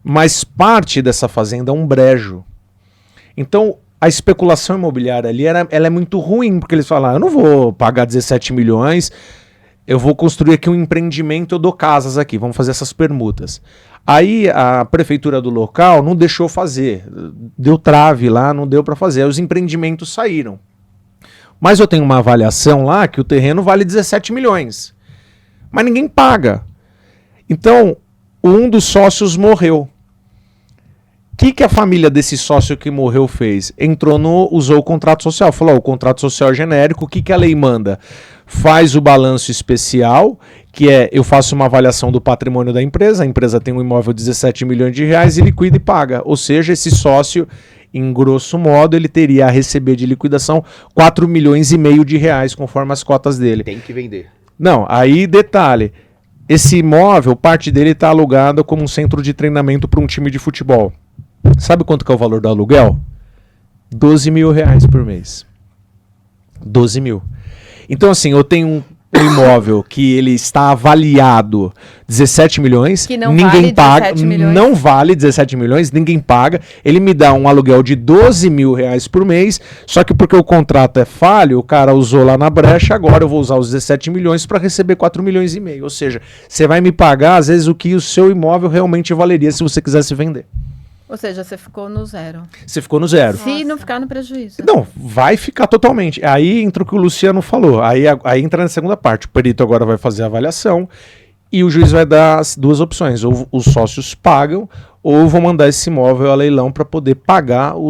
Mas parte dessa fazenda é um brejo. Então, a especulação imobiliária ali, ela é muito ruim, porque eles falam, eu não vou pagar 17 milhões, eu vou construir aqui um empreendimento, eu dou casas aqui, vamos fazer essas permutas. Aí a prefeitura do local não deixou fazer, deu trave lá, não deu para fazer, aí os empreendimentos saíram. Mas eu tenho uma avaliação lá que o terreno vale 17 milhões, mas ninguém paga. Então, um dos sócios morreu. O que a família desse sócio que morreu fez? Usou o contrato social. Falou, o contrato social é genérico, o que a lei manda? Faz o balanço especial, que eu faço uma avaliação do patrimônio da empresa, a empresa tem um imóvel de 17 milhões de reais e liquida e paga. Ou seja, esse sócio, em grosso modo, ele teria a receber de liquidação 4 milhões e meio de reais, conforme as cotas dele. Tem que vender. Não, aí detalhe. Esse imóvel, parte dele está alugado como um centro de treinamento para um time de futebol. Sabe quanto que é o valor do aluguel? R$12 mil por mês. 12 mil. Então, assim, eu tenho um imóvel que ele está avaliado 17 milhões, Que não ninguém vale paga, 17 milhões. não vale 17 milhões, ninguém paga, ele me dá um aluguel de R$12 mil por mês, só que porque o contrato é falho, o cara usou lá na brecha, agora eu vou usar os 17 milhões para receber 4 milhões e meio, ou seja, você vai me pagar às vezes o que o seu imóvel realmente valeria se você quisesse vender. Ou seja, você ficou no zero. Você ficou no zero. Se não ficar no prejuízo. Não, vai ficar totalmente. Aí entra o que o Luciano falou. Aí entra na segunda parte. O perito agora vai fazer a avaliação e o juiz vai dar as duas opções. Ou os sócios pagam, ou vão mandar esse imóvel a leilão para poder pagar Todo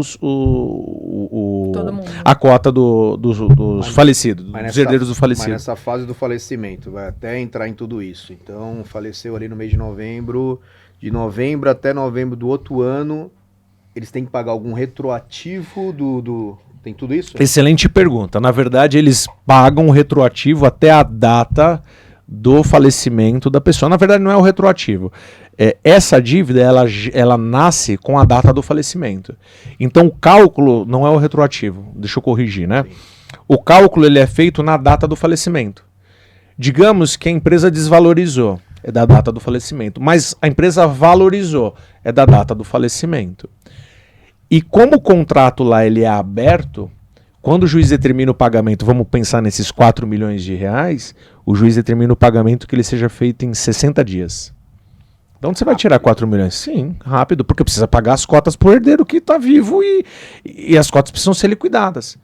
mundo. a cota dos falecidos, dos herdeiros do falecido. Mas nessa fase do falecimento, vai até entrar em tudo isso. Então, faleceu ali no mês de novembro. De novembro até novembro do outro ano, eles têm que pagar algum retroativo do... Tem tudo isso? Excelente pergunta. Na verdade, eles pagam o retroativo até a data do falecimento da pessoa. Na verdade, não é o retroativo. Essa dívida, ela nasce com a data do falecimento. Então, o cálculo não é o retroativo. Deixa eu corrigir, né? Sim. O cálculo ele é feito na data do falecimento. Digamos que a empresa desvalorizou. É da data do falecimento. Mas a empresa valorizou, é da data do falecimento. E como o contrato lá ele é aberto, quando o juiz determina o pagamento, vamos pensar nesses 4 milhões de reais, o juiz determina o pagamento que ele seja feito em 60 dias. De onde você vai tirar 4 milhões? Sim, rápido, porque precisa pagar as cotas para o herdeiro que está vivo e as cotas precisam ser liquidadas.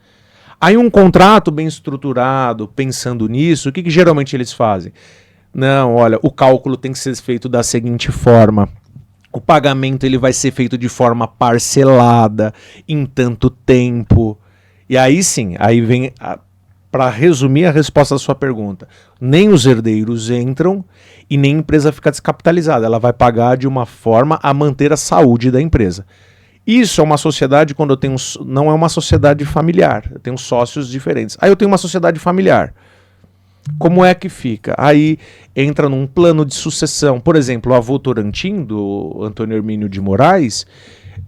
Aí um contrato bem estruturado, pensando nisso, o que geralmente eles fazem? Não, olha, o cálculo tem que ser feito da seguinte forma. O pagamento ele vai ser feito de forma parcelada, em tanto tempo. E aí sim, aí vem, para resumir a resposta da sua pergunta, nem os herdeiros entram e nem a empresa fica descapitalizada. Ela vai pagar de uma forma a manter a saúde da empresa. Isso é uma sociedade quando eu tenho... Não é uma sociedade familiar, eu tenho sócios diferentes. Aí eu tenho uma sociedade familiar. Como é que fica? Aí entra num plano de sucessão. Por exemplo, o avô Torantim, do Antônio Hermínio de Moraes,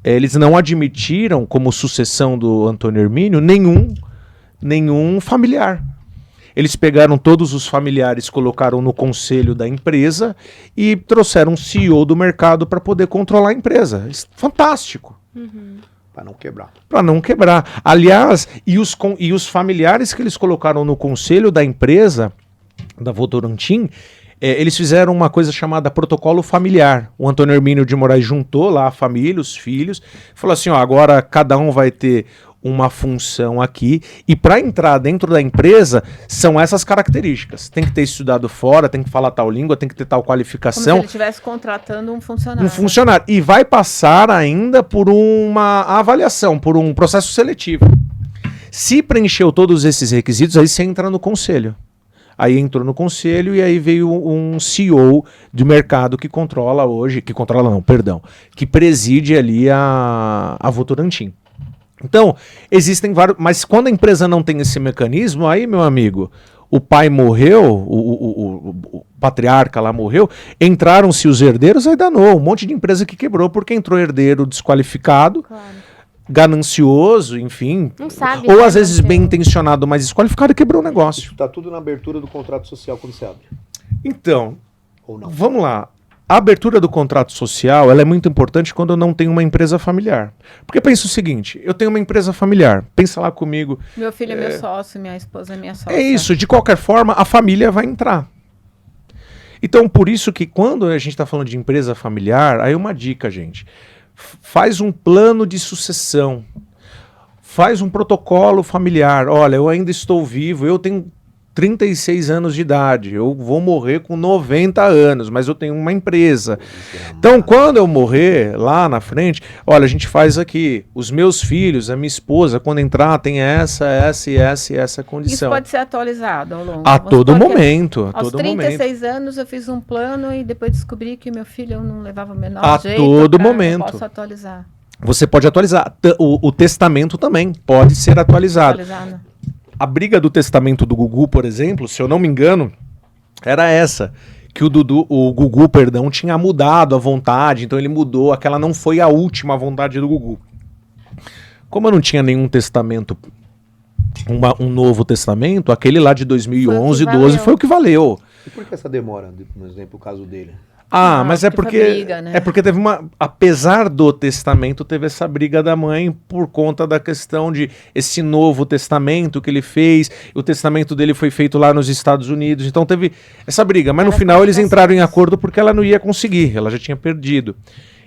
eles não admitiram como sucessão do Antônio Hermínio nenhum familiar. Eles pegaram todos os familiares, colocaram no conselho da empresa e trouxeram um CEO do mercado para poder controlar a empresa. Fantástico. Para não quebrar. Para não quebrar. Aliás, e os familiares que eles colocaram no conselho da empresa, da Votorantim, eles fizeram uma coisa chamada protocolo familiar. O Antônio Hermínio de Moraes juntou lá a família, os filhos, falou assim, ó, agora cada um vai ter uma função aqui, e para entrar dentro da empresa são essas características. Tem que ter estudado fora, tem que falar tal língua, tem que ter tal qualificação. Como se ele estivesse contratando um funcionário. Um funcionário. E vai passar ainda por uma avaliação, por um processo seletivo. Se preencheu todos esses requisitos, aí você entra no conselho. Aí entrou no conselho e aí veio um CEO de mercado que controla hoje, que preside ali a Votorantim. Então, existem vários... Mas quando a empresa não tem esse mecanismo, aí, meu amigo, o pai morreu, o patriarca lá morreu, entraram-se os herdeiros, aí danou. Um monte de empresa que quebrou porque entrou herdeiro desqualificado, Claro. ganancioso, enfim. Não sabe. Ou né, às vezes não bem tem- intencionado, mas desqualificado e quebrou o negócio. Isso tá tudo na abertura do contrato social quando você abre. Então, Ou não? vamos lá. A abertura do contrato social ela é muito importante quando eu não tenho uma empresa familiar. Porque pensa o seguinte, eu tenho uma empresa familiar, pensa lá comigo, Meu filho é meu sócio, minha esposa é minha sócia. é isso, de qualquer forma a família vai entrar. Então por isso que quando a gente está falando de empresa familiar, aí uma dica, gente, faz um plano de sucessão, faz um protocolo familiar, olha, eu ainda estou vivo, eu tenho 36 anos de idade, eu vou morrer com 90 anos, mas eu tenho uma empresa. Então, quando eu morrer lá na frente, olha, a gente faz aqui, os meus filhos, a minha esposa, quando entrar, tem essa Isso condição. pode ser atualizado ao longo. A Vamos todo supor que momento, a Aos todo momento. 36 anos eu fiz um plano e depois descobri que meu filho não levava o menor A jeito. todo cara, momento. Eu posso atualizar. Você pode atualizar. O testamento também pode ser atualizado. Atualizar, né? A briga do testamento do Gugu, por exemplo, se eu não me engano, era essa. Que o Gugu, perdão, tinha mudado a vontade, então ele mudou, aquela não foi a última vontade do Gugu. Como eu não tinha nenhum testamento, um novo testamento, aquele lá de 2011, 12 foi o que valeu. E por que essa demora, por exemplo, o caso dele? Mas é porque briga, né? é porque teve apesar do testamento, teve essa briga da mãe por conta da questão de esse novo testamento que ele fez, o testamento dele foi feito lá nos Estados Unidos, então teve essa briga, mas no final eles entraram em acordo porque ela não ia conseguir, ela já tinha perdido.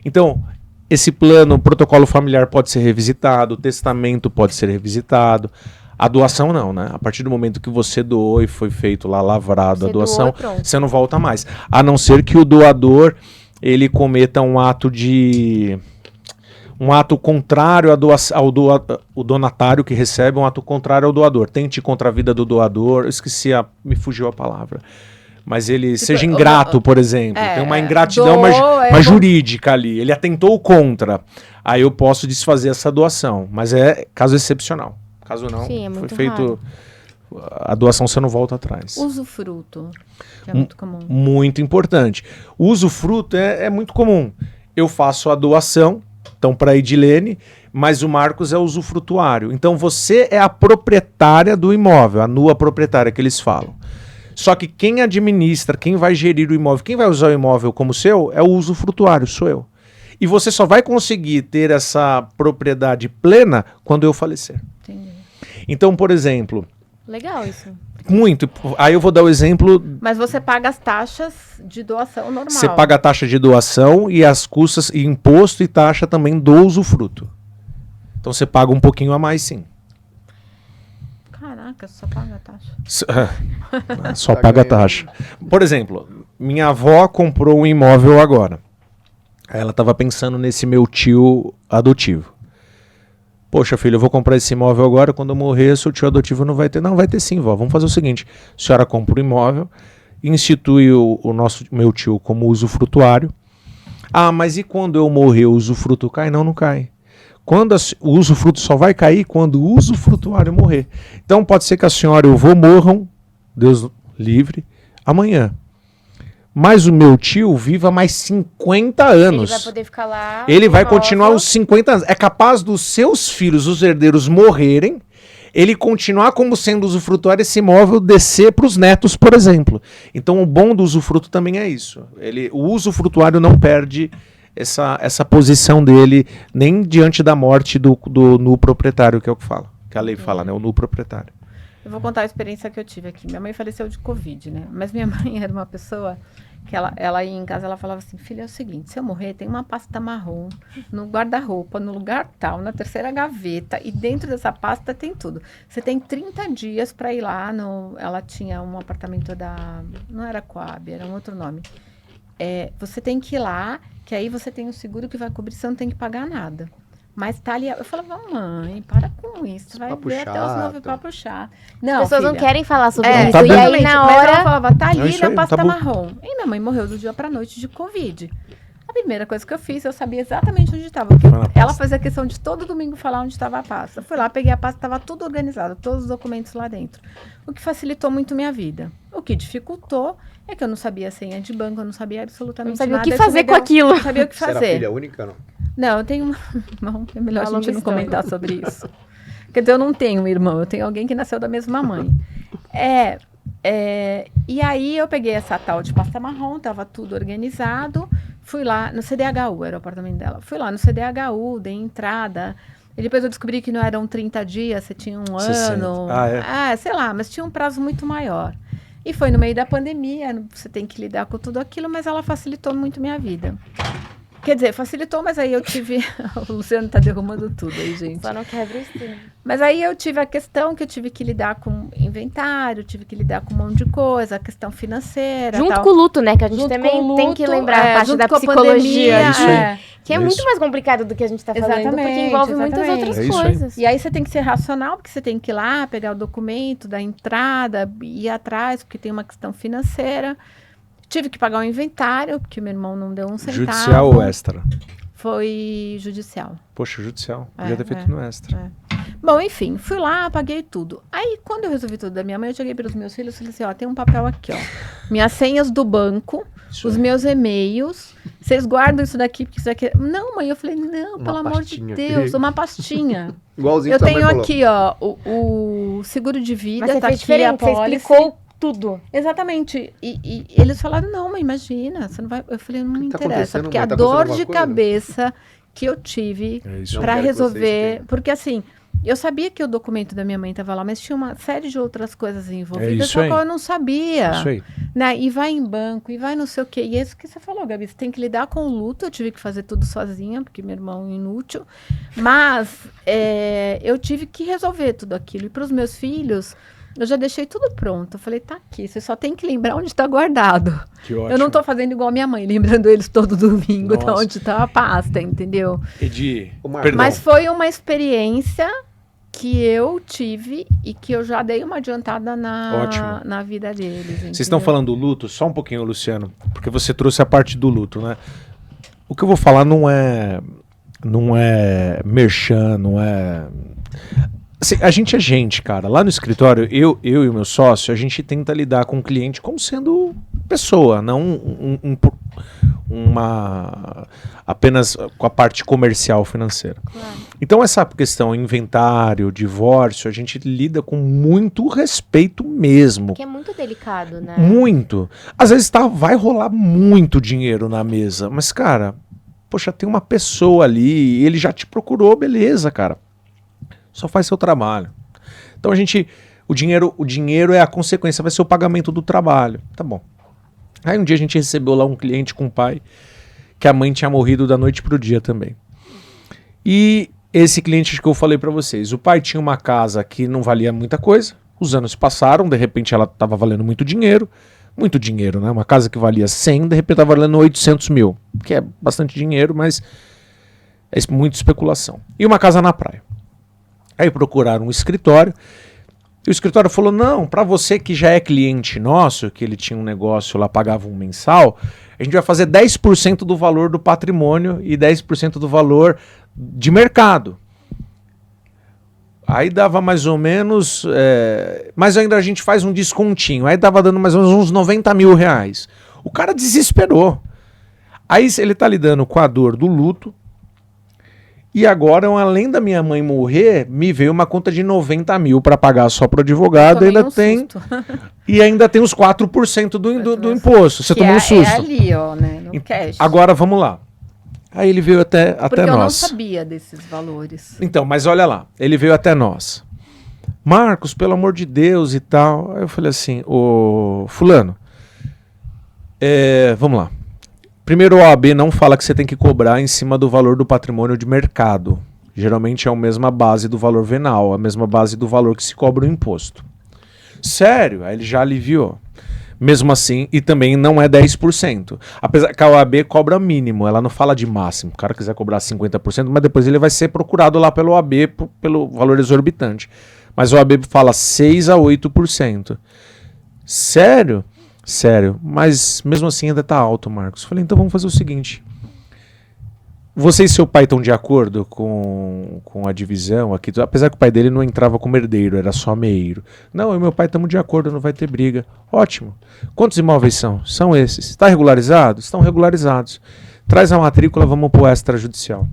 Então, esse plano, o protocolo familiar pode ser revisitado, o testamento pode ser revisitado. A doação não, né? A partir do momento que você doou e foi feito lá, lavrado a doação, você não volta mais. A não ser que o doador, ele cometa um ato contrário ao donatário que recebe, um ato contrário ao doador. Tente contra a vida do doador, me fugiu a palavra. Mas ele seja ingrato, por exemplo. Tem uma ingratidão uma jurídica ali. Ele atentou contra. Aí eu posso desfazer essa doação. Mas é caso excepcional. Caso não, foi feito a doação, você não volta atrás. Usufruto, que é muito comum. Muito importante. O usufruto é muito comum. Eu faço a doação, então para a Edilene, mas o Marcos é o usufrutuário. Então você é a proprietária do imóvel, a nua proprietária que eles falam. Só que quem administra, quem vai gerir o imóvel, quem vai usar o imóvel como seu, é o usufrutuário, sou eu. E você só vai conseguir ter essa propriedade plena quando eu falecer. Entendi. Então, por exemplo... Legal isso. Muito. Aí eu vou dar o exemplo... Mas você paga as taxas de doação normal. Você paga a taxa de doação e as custas, e imposto e taxa também do usufruto. Então você paga um pouquinho a mais, sim. Caraca, só paga a taxa. Só paga a taxa. Por exemplo, minha avó comprou um imóvel agora. Aí ela estava pensando nesse meu tio adotivo. Poxa, filho, eu vou comprar esse imóvel agora, quando eu morrer, seu tio adotivo não vai ter. Não, vai ter sim, vó. Vamos fazer o seguinte, a senhora compra o imóvel, institui meu tio como usufrutuário. Mas e quando eu morrer, o usufruto cai? Não cai. O usufruto só vai cair quando o usufrutuário morrer. Então pode ser que a senhora e o avô morram, Deus livre, amanhã. Mas o meu tio viva mais 50 anos. Ele vai poder ficar lá. Ele vai continuar os 50 anos. É capaz dos seus filhos, os herdeiros, morrerem, ele continuar como sendo usufrutuário, esse imóvel descer para os netos, por exemplo. Então o bom do usufruto também é isso. O usufrutuário não perde essa posição dele, nem diante da morte do nu proprietário, que é o que fala. Que a lei fala, né? O nu proprietário. Eu vou contar a experiência que eu tive aqui. Minha mãe faleceu de Covid, né? Mas minha mãe era uma pessoa que ela ia em casa, ela falava assim, filha, é o seguinte, se eu morrer, tem uma pasta marrom no guarda-roupa, no lugar tal, na terceira gaveta, e dentro dessa pasta tem tudo. Você tem 30 dias para ir lá ela tinha um apartamento não era Coab, era um outro nome. Você tem que ir lá, que aí você tem um seguro que vai cobrir, você não tem que pagar nada. Mas tá ali, eu falava, mãe, para com isso, você vai ver até os 9 para puxar. Não, as pessoas não querem falar sobre isso. Tá e aí, na hora... Mas ela falava, tá ali na pasta tá marrom. E minha mãe morreu do dia pra noite de Covid. A primeira coisa que eu fiz, eu sabia exatamente onde estava. Ela fazia questão de todo domingo falar onde estava a pasta. Eu fui lá, peguei a pasta, estava tudo organizado, todos os documentos lá dentro. O que facilitou muito minha vida. O que dificultou é que eu não sabia a senha de banco, eu não sabia absolutamente nada. Não sabia o que fazer com aquilo. Não sabia o que fazer. Você era filha única, não? Não, eu tenho uma irmão, é melhor a gente não comentar sobre isso. Quer dizer, eu não tenho um irmão, eu tenho alguém que nasceu da mesma mãe. E aí eu peguei essa tal de pasta marrom, tava tudo organizado, fui lá no CDHU, era o apartamento dela. Fui lá no CDHU, dei entrada. E depois eu descobri que não eram 30 dias, você tinha um 60. ano. Sei lá, mas tinha um prazo muito maior. E foi no meio da pandemia, você tem que lidar com tudo aquilo, mas ela facilitou muito minha vida. Quer dizer, facilitou, mas aí eu tive... O Luciano tá derrubando tudo aí, gente. Só não quebra isso. Mas aí eu tive a questão que eu tive que lidar com inventário, tive que lidar com um monte de coisa, a questão financeira. Junto tal. com o luto, né? Que a gente Junto também com o tem que luto, lembrar a parte junto da com a psicologia. pandemia, Isso aí. Que é muito mais complicado do que a gente tá falando, porque envolve muitas outras coisas. E aí você tem que ser racional, porque você tem que ir lá, pegar o documento da entrada, ir atrás, porque tem uma questão financeira. Tive que pagar o inventário, porque meu irmão não deu um centavo. Judicial ou extra? Foi judicial. Poxa, judicial. Podia ter feito no extra. Bom, enfim, fui lá, paguei tudo. Aí, quando eu resolvi tudo da minha mãe, eu cheguei para os meus filhos e falei assim, ó, tem um papel aqui, ó. Minhas senhas do banco, os meus e-mails. Vocês guardam isso daqui, porque isso aqui... Não, mãe, eu falei, não, pelo amor de Deus, uma pastinha. Igualzinho eu que sua mãe tenho falou. aqui, ó, o seguro de vida, Mas você tá fez aqui a diferente, você pólice. explicou tudo. Exatamente. E eles falaram, não, mãe, imagina, você não vai... Eu falei, não me tá interessa, acontecendo, porque mãe? a Tá acontecendo dor alguma de coisa? cabeça que eu tive É isso. Não para quero que vocês resolver... tenham. Porque assim, eu sabia que o documento da minha mãe estava lá, mas tinha uma série de outras coisas envolvidas, isso só aí. que eu não sabia. Isso aí. Né? E vai em banco, e vai não sei o quê. E é isso que você falou, Gabi, você tem que lidar com o luto. Eu tive que fazer tudo sozinha, porque meu irmão é inútil. Mas eu tive que resolver tudo aquilo. E para os meus filhos, eu já deixei tudo pronto. Eu falei, tá aqui, você só tem que lembrar onde está guardado. Que ótimo. Eu não estou fazendo igual a minha mãe, lembrando eles todo domingo, Nossa. de onde está a pasta, entendeu? Edi, Ô, Marcos, perdão. Mas foi uma experiência que eu tive e que eu já dei uma adiantada Ótimo. na vida deles. Vocês estão falando do luto? Só um pouquinho, Luciano, porque você trouxe a parte do luto, né? O que eu vou falar não é merchan, não é... Assim, a gente é gente, cara. Lá no escritório, eu e o meu sócio, a gente tenta lidar com o cliente como sendo pessoa, não apenas com a parte comercial financeira. Claro. Então essa questão inventário, divórcio, a gente lida com muito respeito mesmo. Que é muito delicado, né? Muito. Às vezes vai rolar muito dinheiro na mesa, mas cara, poxa, tem uma pessoa ali, ele já te procurou, beleza, cara. Só faz seu trabalho. Então o dinheiro é a consequência, vai ser o pagamento do trabalho. Tá bom. Aí um dia a gente recebeu lá um cliente com um pai que a mãe tinha morrido da noite pro dia também. E esse cliente que eu falei pra vocês, o pai tinha uma casa que não valia muita coisa, os anos passaram, de repente ela tava valendo muito dinheiro, né? Uma casa que valia 100, de repente tava valendo 800 mil, que é bastante dinheiro, mas é muita especulação. E uma casa na praia. Aí procuraram um escritório, e o escritório falou, não, para você que já é cliente nosso, que ele tinha um negócio lá, pagava um mensal, a gente vai fazer 10% do valor do patrimônio e 10% do valor de mercado. Aí dava mais ou menos, mas ainda a gente faz um descontinho, aí dava dando mais ou menos uns 90 mil reais. O cara desesperou. Aí ele tá lidando com a dor do luto, e agora, além da minha mãe morrer, me veio uma conta de 90 mil para pagar só pro advogado, ainda tem. E ainda tem os 4% do imposto. Você tomou um susto. É ali, ó, né? No cash. Agora vamos lá. Aí ele veio até Porque eu nós. não sabia desses valores. Então, mas olha lá, ele veio até nós. Marcos, pelo amor de Deus e tal. Aí eu falei assim, ô fulano, vamos lá. Primeiro, a OAB não fala que você tem que cobrar em cima do valor do patrimônio de mercado. Geralmente é a mesma base do valor venal, a mesma base do valor que se cobra o imposto. Sério? Aí ele já aliviou. Mesmo assim, e também não é 10%. Apesar que a OAB cobra mínimo, ela não fala de máximo. O cara quiser cobrar 50%, mas depois ele vai ser procurado lá pelo OAB pelo valor exorbitante. Mas a OAB fala 6% a 8%. Sério? Sério, mas mesmo assim ainda tá alto, Marcos. Falei, então vamos fazer o seguinte. Você e seu pai estão de acordo com a divisão aqui? Apesar que o pai dele não entrava como herdeiro, era só meeiro. Não, eu e meu pai estamos de acordo, não vai ter briga. Ótimo. Quantos imóveis são? São esses. Está regularizado? Estão regularizados. Traz a matrícula, vamos pro extrajudicial.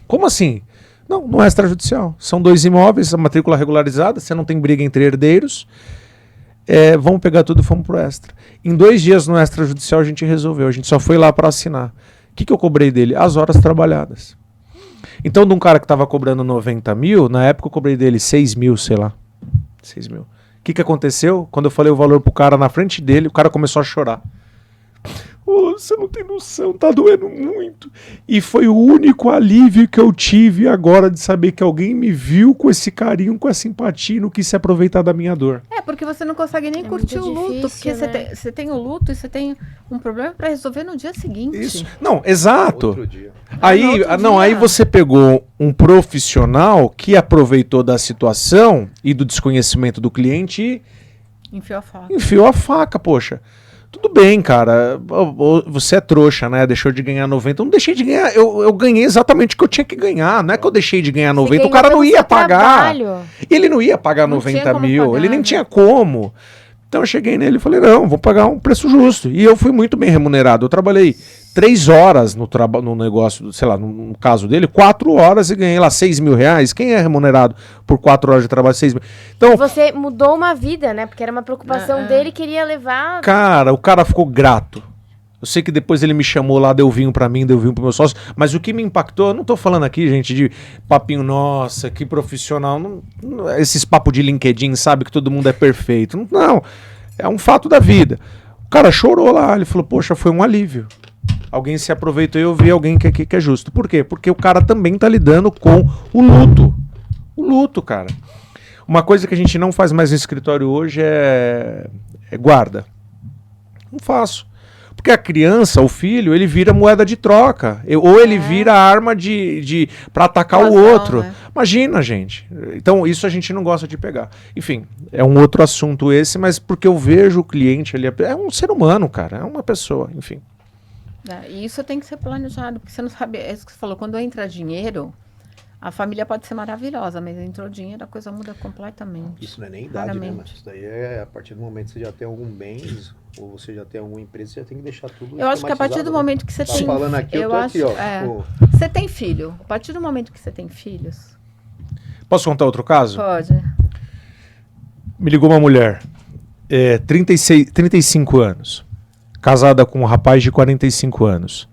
Como assim? Não, no extrajudicial. São 2 imóveis, a matrícula regularizada, você não tem briga entre herdeiros. Vamos pegar tudo e fomos pro extra. Em 2 dias no extrajudicial a gente resolveu, a gente só foi lá para assinar. O que eu cobrei dele? As horas trabalhadas. Então, de um cara que estava cobrando 90 mil, na época eu cobrei dele 6 mil, sei lá. 6 mil. O que aconteceu? Quando eu falei o valor pro cara na frente dele, o cara começou a chorar. Oh, você não tem noção, tá doendo muito. E foi o único alívio que eu tive agora de saber que alguém me viu com esse carinho, com essa empatia e não quis se aproveitar da minha dor. Porque você não consegue nem curtir o luto. Difícil, Porque você tem o luto e você tem um problema para resolver no dia seguinte. Isso. Não, exato. Outro dia. Aí você pegou um profissional que aproveitou da situação e do desconhecimento do cliente e Enfiou a faca. enfiou a faca, poxa. Tudo bem, cara, você é trouxa, né? Deixou de ganhar 90. Eu não deixei de ganhar, eu ganhei exatamente o que eu tinha que ganhar. Não é que eu deixei de ganhar 90, o cara não ia pagar. Ele não ia pagar 90 mil, pagar, ele nem tinha como. Então eu cheguei nele e falei, não, vou pagar um preço justo. E eu fui muito bem remunerado. Eu trabalhei 3 horas no negócio, sei lá, no caso dele, 4 horas e ganhei lá 6 mil reais. Quem é remunerado por 4 horas de trabalho, 6 mil? Então, você mudou uma vida, né? Porque era uma preocupação dele, queria levar... Cara, o cara ficou grato. Eu sei que depois ele me chamou lá, deu vinho pra mim, deu vinho pro meu sócio, mas o que me impactou, eu não tô falando aqui, gente, de papinho, nossa, que profissional, esses papos de LinkedIn, sabe, que todo mundo é perfeito. Não, é um fato da vida. O cara chorou lá, ele falou, poxa, foi um alívio. Alguém se aproveitou e eu vi alguém que é justo. Por quê? Porque o cara também tá lidando com o luto. O luto, cara. Uma coisa que a gente não faz mais no escritório hoje é guarda. Não faço. Porque a criança, o filho, ele vira moeda de troca. Ou ele vira arma para atacar o outro. Né? Imagina, gente. Então, isso a gente não gosta de pegar. Enfim, é um outro assunto esse, mas porque eu vejo o cliente, ele é um ser humano, cara. É uma pessoa, enfim. E isso tem que ser planejado, porque você não sabe, é isso que você falou, quando entra dinheiro, a família pode ser maravilhosa, mas entrou dinheiro, a coisa muda completamente. Isso não é nem idade, né? Mas isso daí é a partir do momento que você já tem algum bens, ou você já tem alguma empresa, você já tem que deixar tudo. Eu acho que a partir do momento que você tem... falando aqui, eu tô aqui, ó. Você tem filho. A partir do momento que você tem filhos... Posso contar outro caso? Pode. Me ligou uma mulher, 35 anos, casada com um rapaz de 45 anos.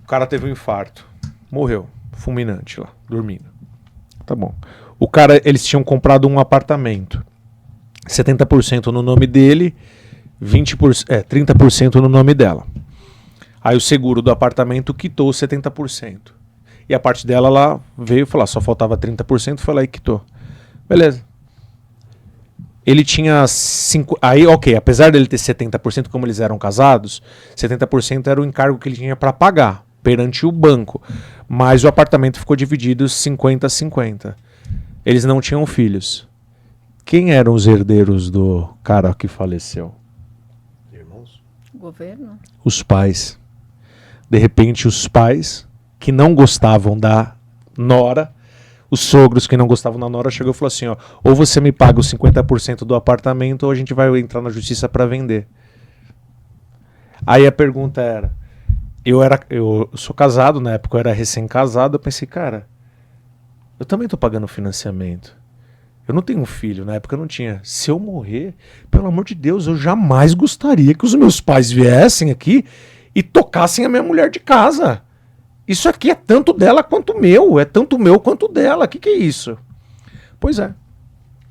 O cara teve um infarto, morreu. Fulminante lá, dormindo. Tá bom. O cara, eles tinham comprado um apartamento. 70% no nome dele, 30% no nome dela. Aí o seguro do apartamento quitou 70%. E a parte dela lá veio falar, só faltava 30%, foi lá e quitou. Beleza. Ele tinha aí, ok, apesar dele ter 70%, como eles eram casados, 70% era o encargo que ele tinha para pagar perante o banco. Mas o apartamento ficou dividido 50-50. Eles não tinham filhos. Quem eram os herdeiros do cara que faleceu? Irmãos? Governo? Os pais. De repente, os pais que não gostavam da nora, os sogros que não gostavam da nora, chegou e falou assim, ó, ou você me paga os 50% do apartamento ou a gente vai entrar na justiça para vender. Aí a pergunta era, eu sou casado, na época eu era recém-casado, eu pensei, cara, eu também tô pagando financiamento. Eu não tenho um filho, na época eu não tinha. Se eu morrer, pelo amor de Deus, eu jamais gostaria que os meus pais viessem aqui e tocassem a minha mulher de casa. Isso aqui é tanto dela quanto meu, é tanto meu quanto dela. Que é isso? Pois é.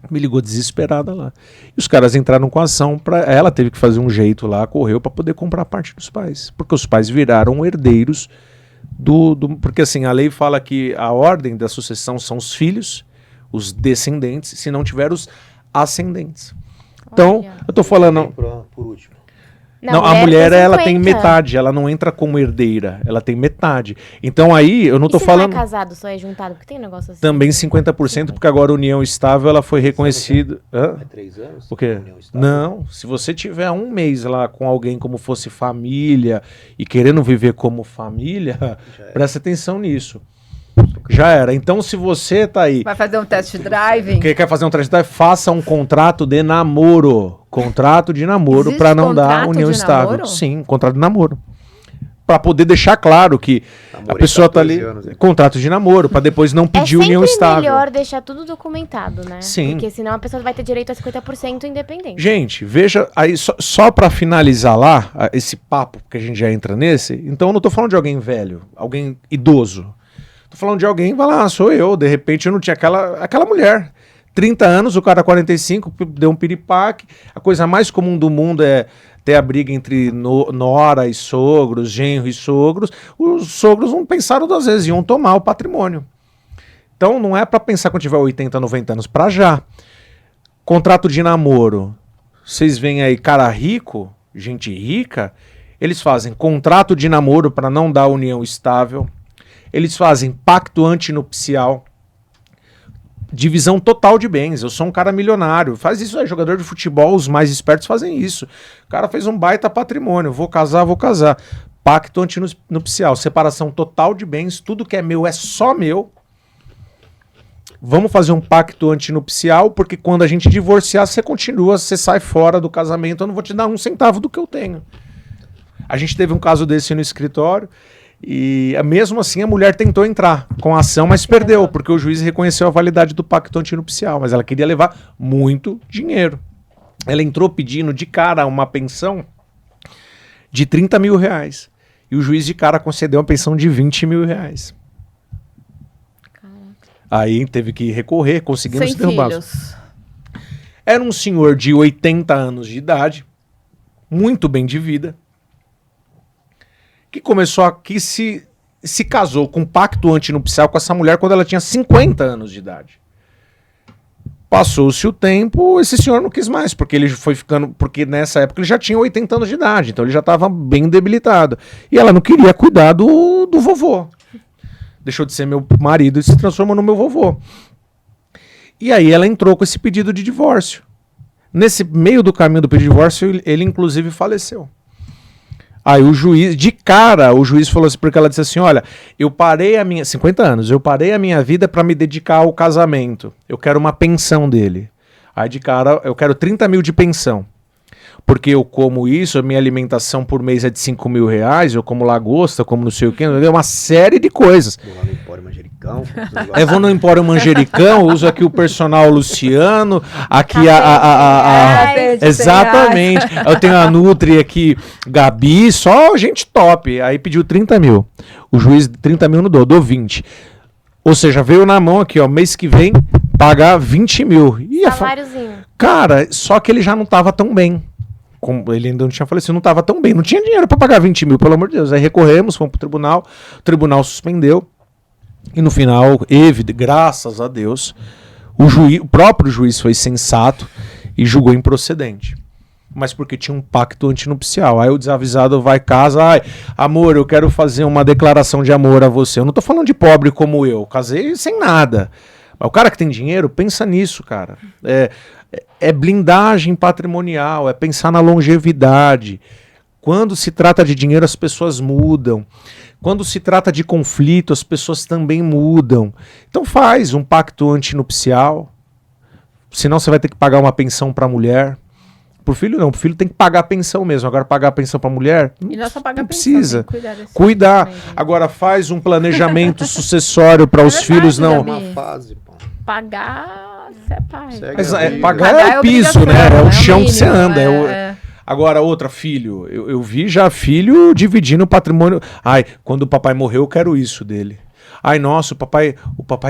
Me ligou desesperada lá. E os caras entraram com a ação, ela teve que fazer um jeito lá, correu para poder comprar a parte dos pais. Porque os pais viraram herdeiros porque assim, a lei fala que a ordem da sucessão são os filhos, os descendentes, se não tiver os ascendentes. Então, eu tô falando... Por último. Não, a mulher ela tem metade, ela não entra como herdeira, ela tem metade. Então aí, eu não tô falando... não é casado, só é juntado, porque tem um negócio assim. Também 50%, porque agora a união estável, ela foi reconhecida... É 3 anos? O quê? Não, se você tiver um mês lá com alguém como fosse família e querendo viver como família, presta atenção nisso. Já era. Então, se você tá aí... Vai fazer um test drive? Quer fazer um test drive? Faça um contrato de namoro. Contrato de namoro para não dar união estável. Namoro? Sim, contrato de namoro. Para poder deixar claro que a pessoa tá ali... Anos, contrato de namoro, para depois não pedir união estável. É melhor deixar tudo documentado, né? Sim. Porque senão a pessoa vai ter direito a 50% independente. Gente, veja, aí só para finalizar lá, esse papo que a gente já entra nesse, então eu não tô falando de alguém velho, alguém idoso. Tô falando de alguém, vai lá, sou eu, de repente eu não tinha aquela mulher. 30 anos, o cara 45, deu um piripaque. A coisa mais comum do mundo é ter a briga entre nora e sogros, genro e sogros. Os sogros não pensaram 2 vezes, iam tomar o patrimônio. Então não é para pensar quando tiver 80, 90 anos, para já. Contrato de namoro. Vocês veem aí cara rico, gente rica, eles fazem contrato de namoro para não dar união estável. Eles fazem pacto antinupcial. Divisão total de bens. Eu sou um cara milionário. Faz isso aí, jogador de futebol, os mais espertos fazem isso. O cara fez um baita patrimônio. Vou casar. Pacto antinupcial, separação total de bens, tudo que é meu é só meu. Vamos fazer um pacto antinupcial, porque quando a gente divorciar, você sai fora do casamento, eu não vou te dar um centavo do que eu tenho. A gente teve um caso desse no escritório, e mesmo assim a mulher tentou entrar com a ação, mas perdeu, porque o juiz reconheceu a validade do pacto antinupcial, mas ela queria levar muito dinheiro. Ela entrou pedindo de cara uma pensão de 30 mil reais. E o juiz de cara concedeu uma pensão de 20 mil reais. Aí teve que recorrer, conseguimos Sem derrubar. filhos. Era um senhor de 80 anos de idade, muito bem de vida, que se casou com um pacto antinupcial com essa mulher quando ela tinha 50 anos de idade. Passou-se o tempo, esse senhor não quis mais, porque ele foi ficando. Porque nessa época ele já tinha 80 anos de idade, então ele já estava bem debilitado. E ela não queria cuidar do vovô. Deixou de ser meu marido e se transformou no meu vovô. E aí ela entrou com esse pedido de divórcio. Nesse meio do caminho do pedido de divórcio, ele inclusive faleceu. Aí o juiz falou assim, porque ela disse assim, olha, 50 anos, eu parei a minha vida para me dedicar ao casamento. Eu quero uma pensão dele. Aí de cara, eu quero 30 mil de pensão. Porque eu como isso, a minha alimentação por mês é de 5 mil reais, eu como lagosta, eu como não sei o que, é uma série de coisas. Vou lá no Empório Manjericão. Vou no Empório Manjericão, uso aqui o personal Luciano, aqui exatamente. Eu tenho a Nutri aqui, Gabi, só gente top. Aí pediu 30 mil. O juiz 30 mil não dou 20. Ou seja, veio na mão aqui, ó, mês que vem, pagar 20 mil. Saláriozinho. Cara, só que ele já não tava tão bem. Ele ainda não tinha falecido, não estava tão bem, não tinha dinheiro para pagar 20 mil, pelo amor de Deus. Aí recorremos, fomos pro tribunal, o tribunal suspendeu, e no final, graças a Deus, o próprio juiz foi sensato e julgou improcedente. Mas porque tinha um pacto antinupcial. Aí o desavisado vai casa, amor, eu quero fazer uma declaração de amor a você. Eu não tô falando de pobre como eu, casei sem nada. Mas o cara que tem dinheiro, pensa nisso, cara. É blindagem patrimonial, é pensar na longevidade. Quando se trata de dinheiro, as pessoas mudam. Quando se trata de conflito, as pessoas também mudam. Então faz um pacto antinupcial. Senão você vai ter que pagar uma pensão para a mulher. Pro filho não, pro filho tem que pagar a pensão mesmo. Agora pagar a pensão para a mulher, E não só pagar não a pensão, precisa. Cuidar. Agora faz um planejamento sucessório para os filhos, não. É uma fase, pô. Pagar, você é pai. Segue Pagar é o piso, obrigação, né? É o chão mínimo, que você anda. Agora, outra, filho. Eu vi já filho dividindo o patrimônio. Quando o papai morreu, eu quero isso dele. Nossa, o papai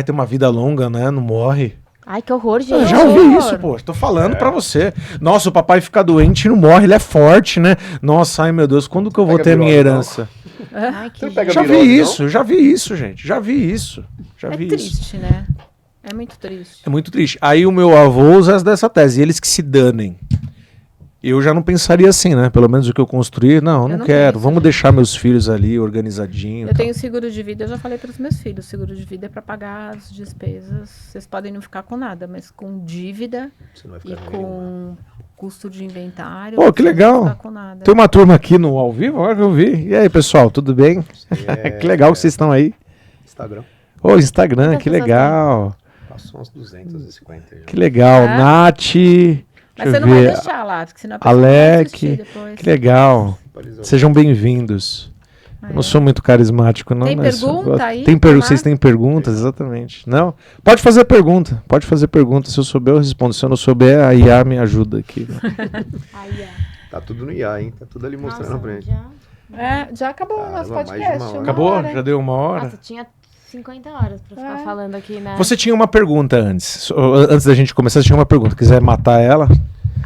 tem uma vida longa, né? Não morre. Ai, que horror, gente. Eu já ouvi isso, pô. Tô falando pra você. Nossa, o papai fica doente e não morre, ele é forte, né? Nossa, ai meu Deus, quando que eu vou ter a minha herança? Ai, que Já vi isso, gente. Já vi isso. É triste, né? É muito triste. É muito triste. Aí o meu avô usa dessa tese, eles que se danem. Eu já não pensaria assim, né? Pelo menos o que eu construí, não quero. Vamos deixar meus filhos ali organizadinho. Eu tenho seguro de vida, eu já falei para os meus filhos, seguro de vida é para pagar as despesas. Vocês podem não ficar com nada, mas com dívida e com custo de inventário. Pô, que legal. Não ficar com nada. Tem uma turma aqui no ao vivo, agora que eu vi. E aí, pessoal, tudo bem? Que legal que vocês estão aí. Instagram. Instagram, que legal. Passou uns 250 já. Que legal. Nath... Mas você não vai deixar lá, porque senão a pessoa vai assistir depois. Que legal. Sejam bem-vindos. Eu não sou muito carismático, não. Tem pergunta aí? Vocês têm perguntas? Exatamente. Não? Pode fazer pergunta. Se eu souber, eu respondo. Se eu não souber, a IA me ajuda aqui. Tá tudo no IA, hein? Tá tudo ali mostrando pra gente. Já acabou o nosso podcast. Acabou? Já deu 1 hora? Nossa, tinha 50 horas pra ficar falando aqui, né? Você tinha uma pergunta antes. Antes da gente começar, você tinha uma pergunta. Quiser matar ela?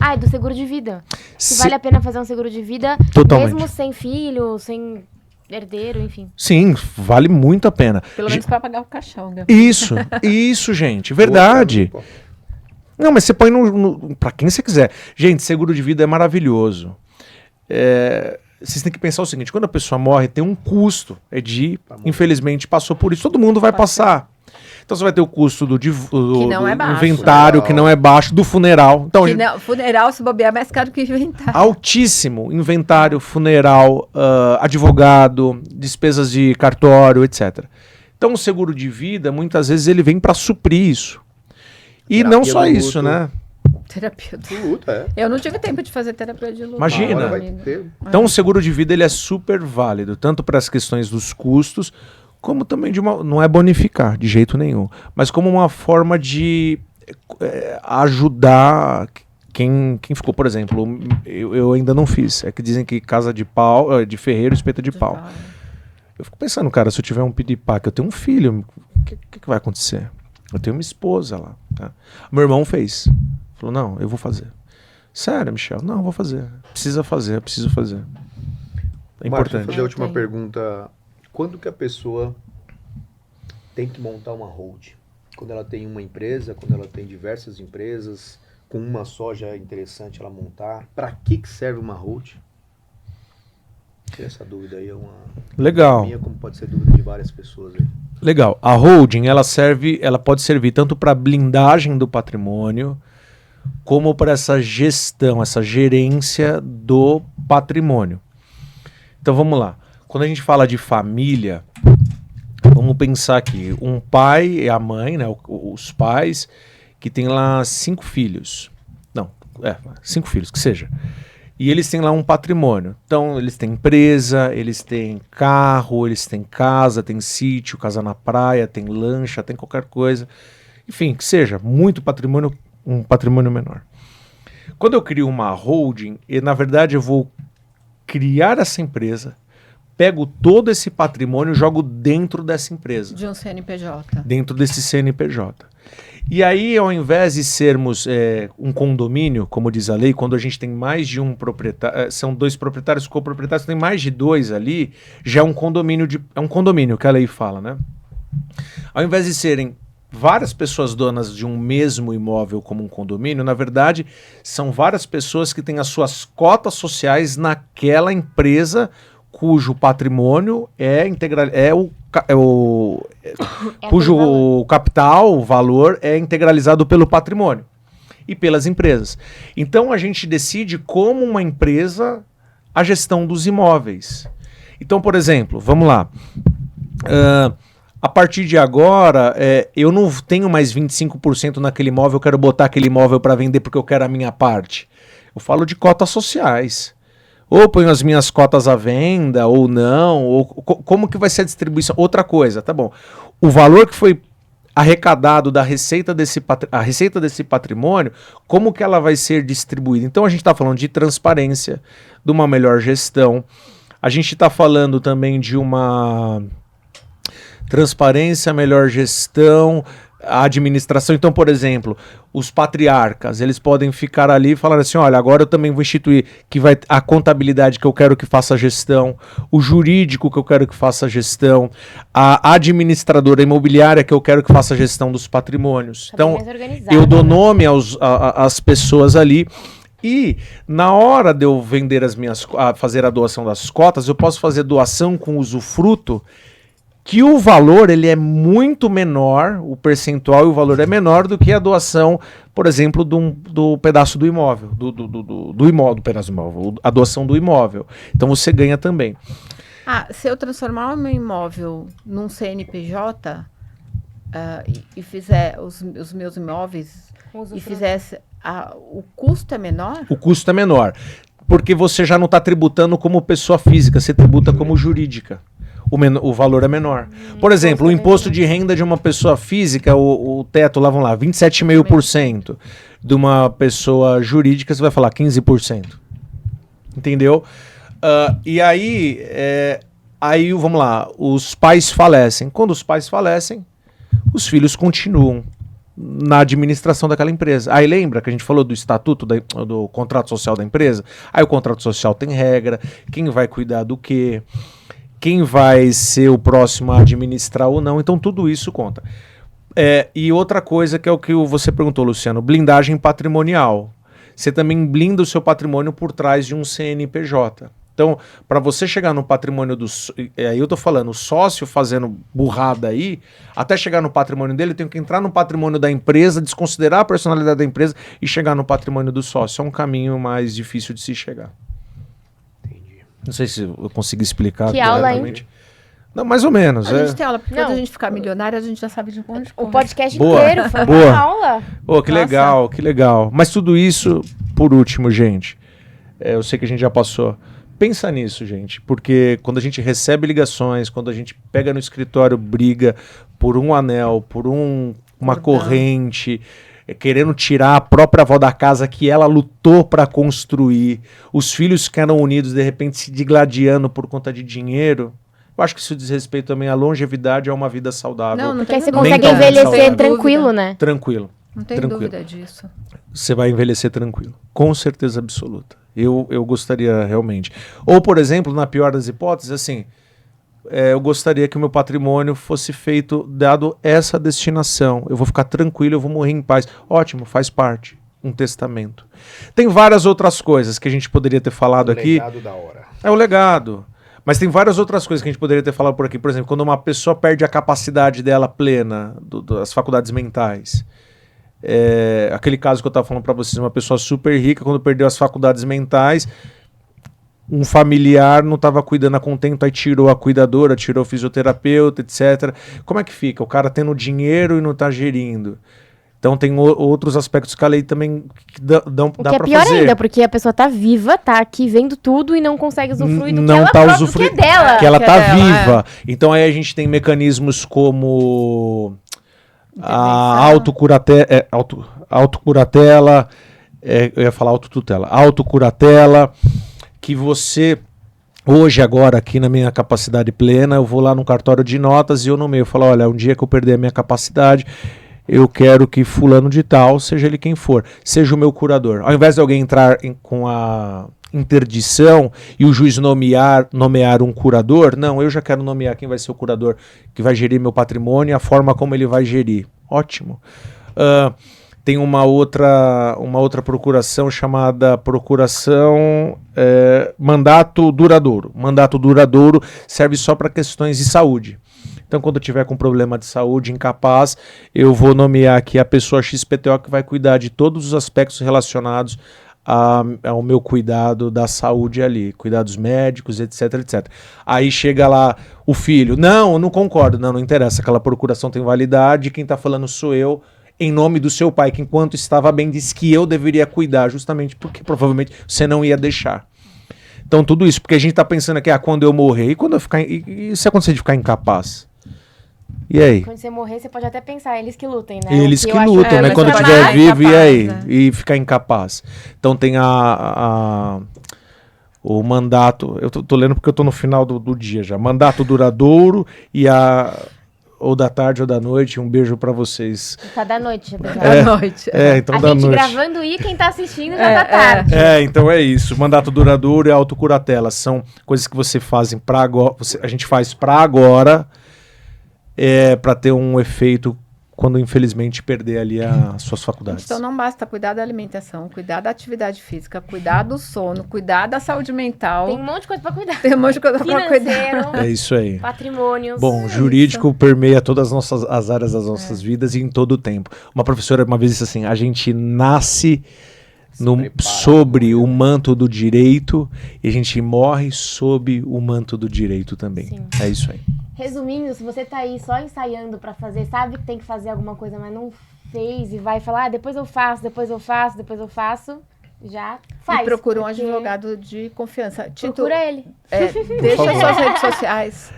É do seguro de vida. Se vale a pena fazer um seguro de vida, totalmente, mesmo sem filho, sem herdeiro, enfim. Sim, vale muito a pena. Pelo menos pra pagar o caixão, né? Isso, gente. Verdade. Não, mas você põe pra quem você quiser. Gente, seguro de vida é maravilhoso. Vocês têm que pensar o seguinte, quando a pessoa morre, tem um custo. Infelizmente, passou por isso. Todo mundo vai passar. Então você vai ter o custo do não é baixo. inventário, que não é baixo, do funeral. Então, funeral, se bobear, é mais caro que inventário. Altíssimo. Inventário, funeral, advogado, despesas de cartório, etc. Então o seguro de vida, muitas vezes, ele vem para suprir isso. E Terapia não só do isso, luto. né? Terapia do Luta, é. Eu não tive tempo de fazer terapia de luto. Imagina. Uma hora vai ter. Então o seguro de vida ele é super válido, tanto para as questões dos custos, como também não é bonificar de jeito nenhum, mas como uma forma de ajudar quem ficou, por exemplo, eu ainda não fiz, é que dizem que casa de pau, de ferreiro, espeta de pau. Eu fico pensando, cara, se eu tiver um piripaque, eu tenho um filho, o que vai acontecer? Eu tenho uma esposa lá, tá? Meu irmão fez, falou, não, eu vou fazer. Sério, Michel? Não, eu vou fazer. Precisa fazer, eu preciso fazer. É Marcos, importante. vou fazer a última pergunta. Quando que a pessoa tem que montar uma hold? Quando ela tem uma empresa, quando ela tem diversas empresas, com uma só já é interessante ela montar. Para que serve uma hold? Essa dúvida aí é uma Legal. minha, como pode ser dúvida de várias pessoas aí. Legal. A holding, ela pode servir tanto para blindagem do patrimônio, como para essa gestão, essa gerência do patrimônio. Então vamos lá. Quando a gente fala de família, vamos pensar aqui, um pai e a mãe, né, os pais, que tem lá 5 filhos. Não, 5 filhos, que seja. E eles têm lá um patrimônio. Então, eles têm empresa, eles têm carro, eles têm casa, tem sítio, casa na praia, tem lancha, tem qualquer coisa. Enfim, que seja, muito patrimônio, um patrimônio menor. Quando eu crio uma holding, na verdade eu vou criar essa empresa, pego todo esse patrimônio e jogo dentro dessa empresa. De um CNPJ. Dentro desse CNPJ. E aí, ao invés de sermos um condomínio, como diz a lei, quando a gente tem mais de um proprietário, são 2 proprietários, coproprietários, tem mais de 2 ali, já é um condomínio, é um condomínio que a lei fala, né? Ao invés de serem várias pessoas donas de um mesmo imóvel como um condomínio, na verdade, são várias pessoas que têm as suas cotas sociais naquela empresa cujo patrimônio cujo capital, o valor é integralizado pelo patrimônio e pelas empresas. Então a gente decide como uma empresa a gestão dos imóveis. Então, por exemplo, vamos lá. A partir de agora, eu não tenho mais 25% naquele imóvel, eu quero botar aquele imóvel para vender porque eu quero a minha parte. Eu falo de cotas sociais. Ou ponho as minhas cotas à venda, ou não, ou como que vai ser a distribuição? Outra coisa, tá bom. O valor que foi arrecadado da receita desse patrimônio, como que ela vai ser distribuída? Então a gente está falando de transparência, de uma melhor gestão. A gente está falando também de uma transparência, melhor gestão, a administração. Então, por exemplo, os patriarcas, eles podem ficar ali e falar assim, olha, agora eu também vou instituir que vai a contabilidade que eu quero que faça a gestão, o jurídico que eu quero que faça a gestão, a administradora imobiliária que eu quero que faça a gestão dos patrimônios. Então, eu dou nome às pessoas ali. E na hora de eu vender fazer a doação das cotas, eu posso fazer doação com usufruto, que o valor ele é muito menor, o percentual e o valor é menor do que a doação, por exemplo, do pedaço do imóvel, do pedaço do imóvel, a doação do imóvel. Então você ganha também. Se eu transformar o meu imóvel num CNPJ e fizer os meus imóveis e fizesse, o custo é menor? O custo é menor, porque você já não está tributando como pessoa física, você tributa como jurídica. O valor é menor. Por exemplo, o imposto de renda de uma pessoa física, o teto lá, vamos lá, 27,5%. De uma pessoa jurídica, você vai falar 15%. Entendeu? E aí, vamos lá, os pais falecem. Quando os pais falecem, os filhos continuam na administração daquela empresa. Aí lembra que a gente falou do estatuto, do contrato social da empresa? Aí o contrato social tem regra, quem vai cuidar do quê? Quem vai ser o próximo a administrar ou não. Então tudo isso conta. E outra coisa que é o que você perguntou, Luciano, blindagem patrimonial. Você também blinda o seu patrimônio por trás de um CNPJ. Então, para você chegar no patrimônio aí eu tô falando, o sócio fazendo burrada aí, até chegar no patrimônio dele, eu tenho que entrar no patrimônio da empresa, desconsiderar a personalidade da empresa e chegar no patrimônio do sócio. É um caminho mais difícil de se chegar. Entendi. Não sei se eu consigo explicar Que aula, hein? corretamente. Não, mais ou menos. A gente tem aula, porque Não. quando a gente ficar milionário, a gente já sabe de onde O podcast Boa. inteiro foi Boa. uma aula. Pô, que Nossa. legal, que legal. Mas tudo isso, por último, gente, eu sei que a gente já passou. Pensa nisso, gente, porque quando a gente recebe ligações, quando a gente pega no escritório, briga por um anel, por uma Cordão. corrente, querendo tirar a própria avó da casa que ela lutou para construir, os filhos que eram unidos, de repente se digladiando por conta de dinheiro, eu acho que isso diz respeito também à longevidade, a uma vida saudável. Não Porque aí você tem consegue Mentalmente envelhecer saudável. tranquilo, né? Tranquilo. Não tem Tranquilo. dúvida disso. Você vai envelhecer tranquilo. Com certeza absoluta. Eu gostaria realmente. Ou, por exemplo, na pior das hipóteses, assim, eu gostaria que o meu patrimônio fosse feito dado essa destinação. Eu vou ficar tranquilo, eu vou morrer em paz. Ótimo, faz parte. Um testamento. Tem várias outras coisas que a gente poderia ter falado aqui. Legado da hora. É o legado. Mas tem várias outras coisas que a gente poderia ter falado por aqui. Por exemplo, quando uma pessoa perde a capacidade dela plena, das faculdades mentais. Aquele caso que eu estava falando para vocês, uma pessoa super rica, quando perdeu as faculdades mentais, um familiar não estava cuidando a contento, aí tirou a cuidadora, tirou o fisioterapeuta, etc. Como é que fica? O cara tendo dinheiro e não está gerindo. Então tem outros aspectos que a lei também dá O para que é fazer. pior ainda, porque a pessoa tá viva, tá aqui vendo tudo e não consegue usufruir do que não ela tá própria, usufruindo, que é dela. que ela Que é tá dela, viva. Então aí a gente tem mecanismos como a autocuratela, eu ia falar autocuratela, que você, hoje, agora, aqui na minha capacidade plena, eu vou lá no cartório de notas e eu nomeio, eu falo, olha, um dia que eu perder a minha capacidade, eu quero que fulano de tal, seja ele quem for, seja o meu curador. Ao invés de alguém entrar com a interdição e o juiz nomear um curador, não, eu já quero nomear quem vai ser o curador, que vai gerir meu patrimônio e a forma como ele vai gerir. Ótimo. Tem uma outra procuração chamada procuração mandato duradouro. Mandato duradouro serve só para questões de saúde. Então, quando eu tiver com problema de saúde, incapaz, eu vou nomear aqui a pessoa XPTO que vai cuidar de todos os aspectos relacionados ao meu cuidado da saúde ali, cuidados médicos, etc, etc. Aí chega lá o filho, não, eu não concordo, não interessa, aquela procuração tem validade, quem está falando sou eu, em nome do seu pai, que enquanto estava bem disse que eu deveria cuidar, justamente porque provavelmente você não ia deixar. Então tudo isso, porque a gente está pensando aqui, quando eu morrer, e quando eu ficar, e se acontecer de ficar incapaz? E aí? Quando você morrer, você pode até pensar, eles que lutem, né? Eles O que eu acho lutam, né? mas Quando eu você estiver vai vivo, e incapaz, aí? né? E ficar incapaz. Então tem o mandato, eu tô lendo porque eu tô no final do dia já. Mandato duradouro e ou da tarde ou da noite. Um beijo pra vocês. Tá da noite, já. À noite. Então A da gente noite. gravando e quem tá assistindo já tá tarde. Então é isso. Mandato duradouro e autocuratela são coisas que você fazem para agora, a gente faz para agora, para ter um efeito quando infelizmente perder ali as suas faculdades. Então não basta cuidar da alimentação, cuidar da atividade física, cuidar do sono, cuidar da saúde mental. Tem um monte de coisa pra cuidar. Tem um monte de coisa pra cuidar. Financeiro, É isso aí. patrimônios. Bom, jurídico permeia todas as áreas das nossas vidas e em todo o tempo. Uma professora uma vez disse assim, a gente nasce sobre o manto do direito e a gente morre sob o manto do direito também. Sim. É isso aí. Resumindo, se você tá aí só ensaiando pra fazer, sabe que tem que fazer alguma coisa, mas não fez e vai falar, depois eu faço, já faz. E procura um porque advogado de confiança. Tito, Procura ele. deixa suas redes sociais.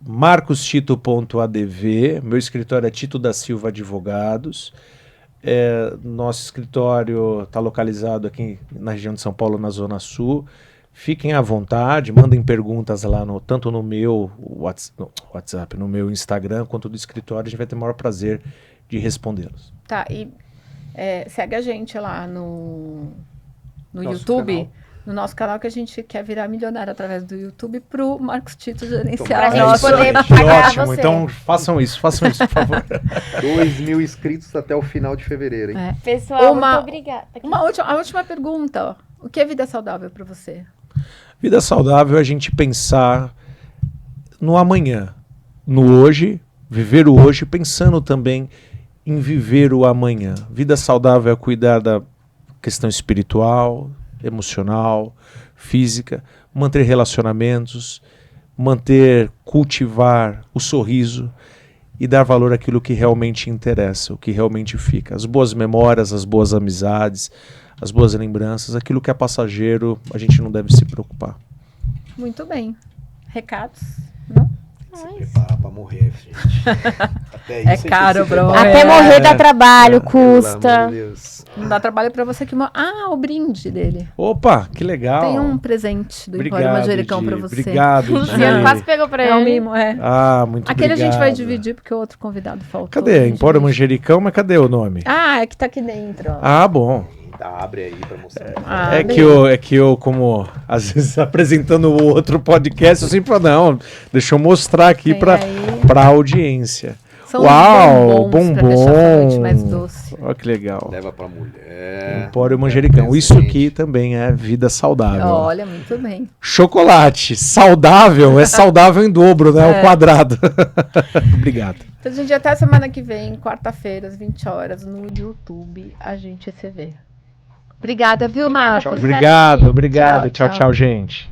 marcostito.adv, meu escritório é Tito da Silva Advogados. Nosso escritório está localizado aqui na região de São Paulo, na Zona Sul. Fiquem à vontade, mandem perguntas lá tanto no meu WhatsApp, no meu Instagram, quanto do escritório. A gente vai ter o maior prazer de respondê-los. Tá, e segue a gente lá no Nosso YouTube, canal. no nosso canal, que a gente quer virar milionário através do YouTube pro Marcos Tito gerenciar Pra a gente nossa. poder Que pagar ótimo. você. Então façam isso, por favor. 2.000 inscritos até o final de fevereiro, hein? É. Pessoal, Uma- muito obrigada. A última pergunta, ó. O que é vida saudável para você? Vida saudável é a gente pensar no amanhã, no hoje, viver o hoje, pensando também em viver o amanhã. Vida saudável é cuidar da questão espiritual, emocional, física, manter relacionamentos, cultivar o sorriso e dar valor àquilo que realmente interessa, o que realmente fica. As boas memórias, as boas amizades, as boas lembranças, aquilo que é passageiro, a gente não deve se preocupar. Muito bem. Recados? Não? Se preparar pra morrer, gente. Até É caro, bro. Até morrer dá trabalho, Pelo amor custa. de Deus. Não dá trabalho para você que... o brinde dele. Opa, que legal. Tem um presente do Empório Manjericão para você. Obrigado, Luciano Di. quase pegou pra É o ele. mimo, é. Ah, muito Aquele obrigado. a gente vai dividir porque o outro convidado faltou. Cadê? A gente Empório divide. Manjericão, mas cadê o nome? Ah, é que tá aqui dentro. Ó. Ah, bom. Tá, abre aí pra mostrar. É que eu, como às vezes apresentando o outro podcast, eu sempre falo, não, deixa eu mostrar aqui Tem pra aí. audiência. São Uau, bombons pra deixar essa noite bombom. mais doce. Olha que legal. Leva pra mulher. Empório Manjericão. Isso aqui também é vida saudável. Olha, muito bem. Chocolate saudável é saudável em dobro, né? Ao É. quadrado. Obrigado. Então, gente, até semana que vem, quarta-feira, às 20 horas, no YouTube, a gente se vê. Obrigada, viu, Marcos? Obrigado. Tchau, Tchau, tchau. tchau, gente.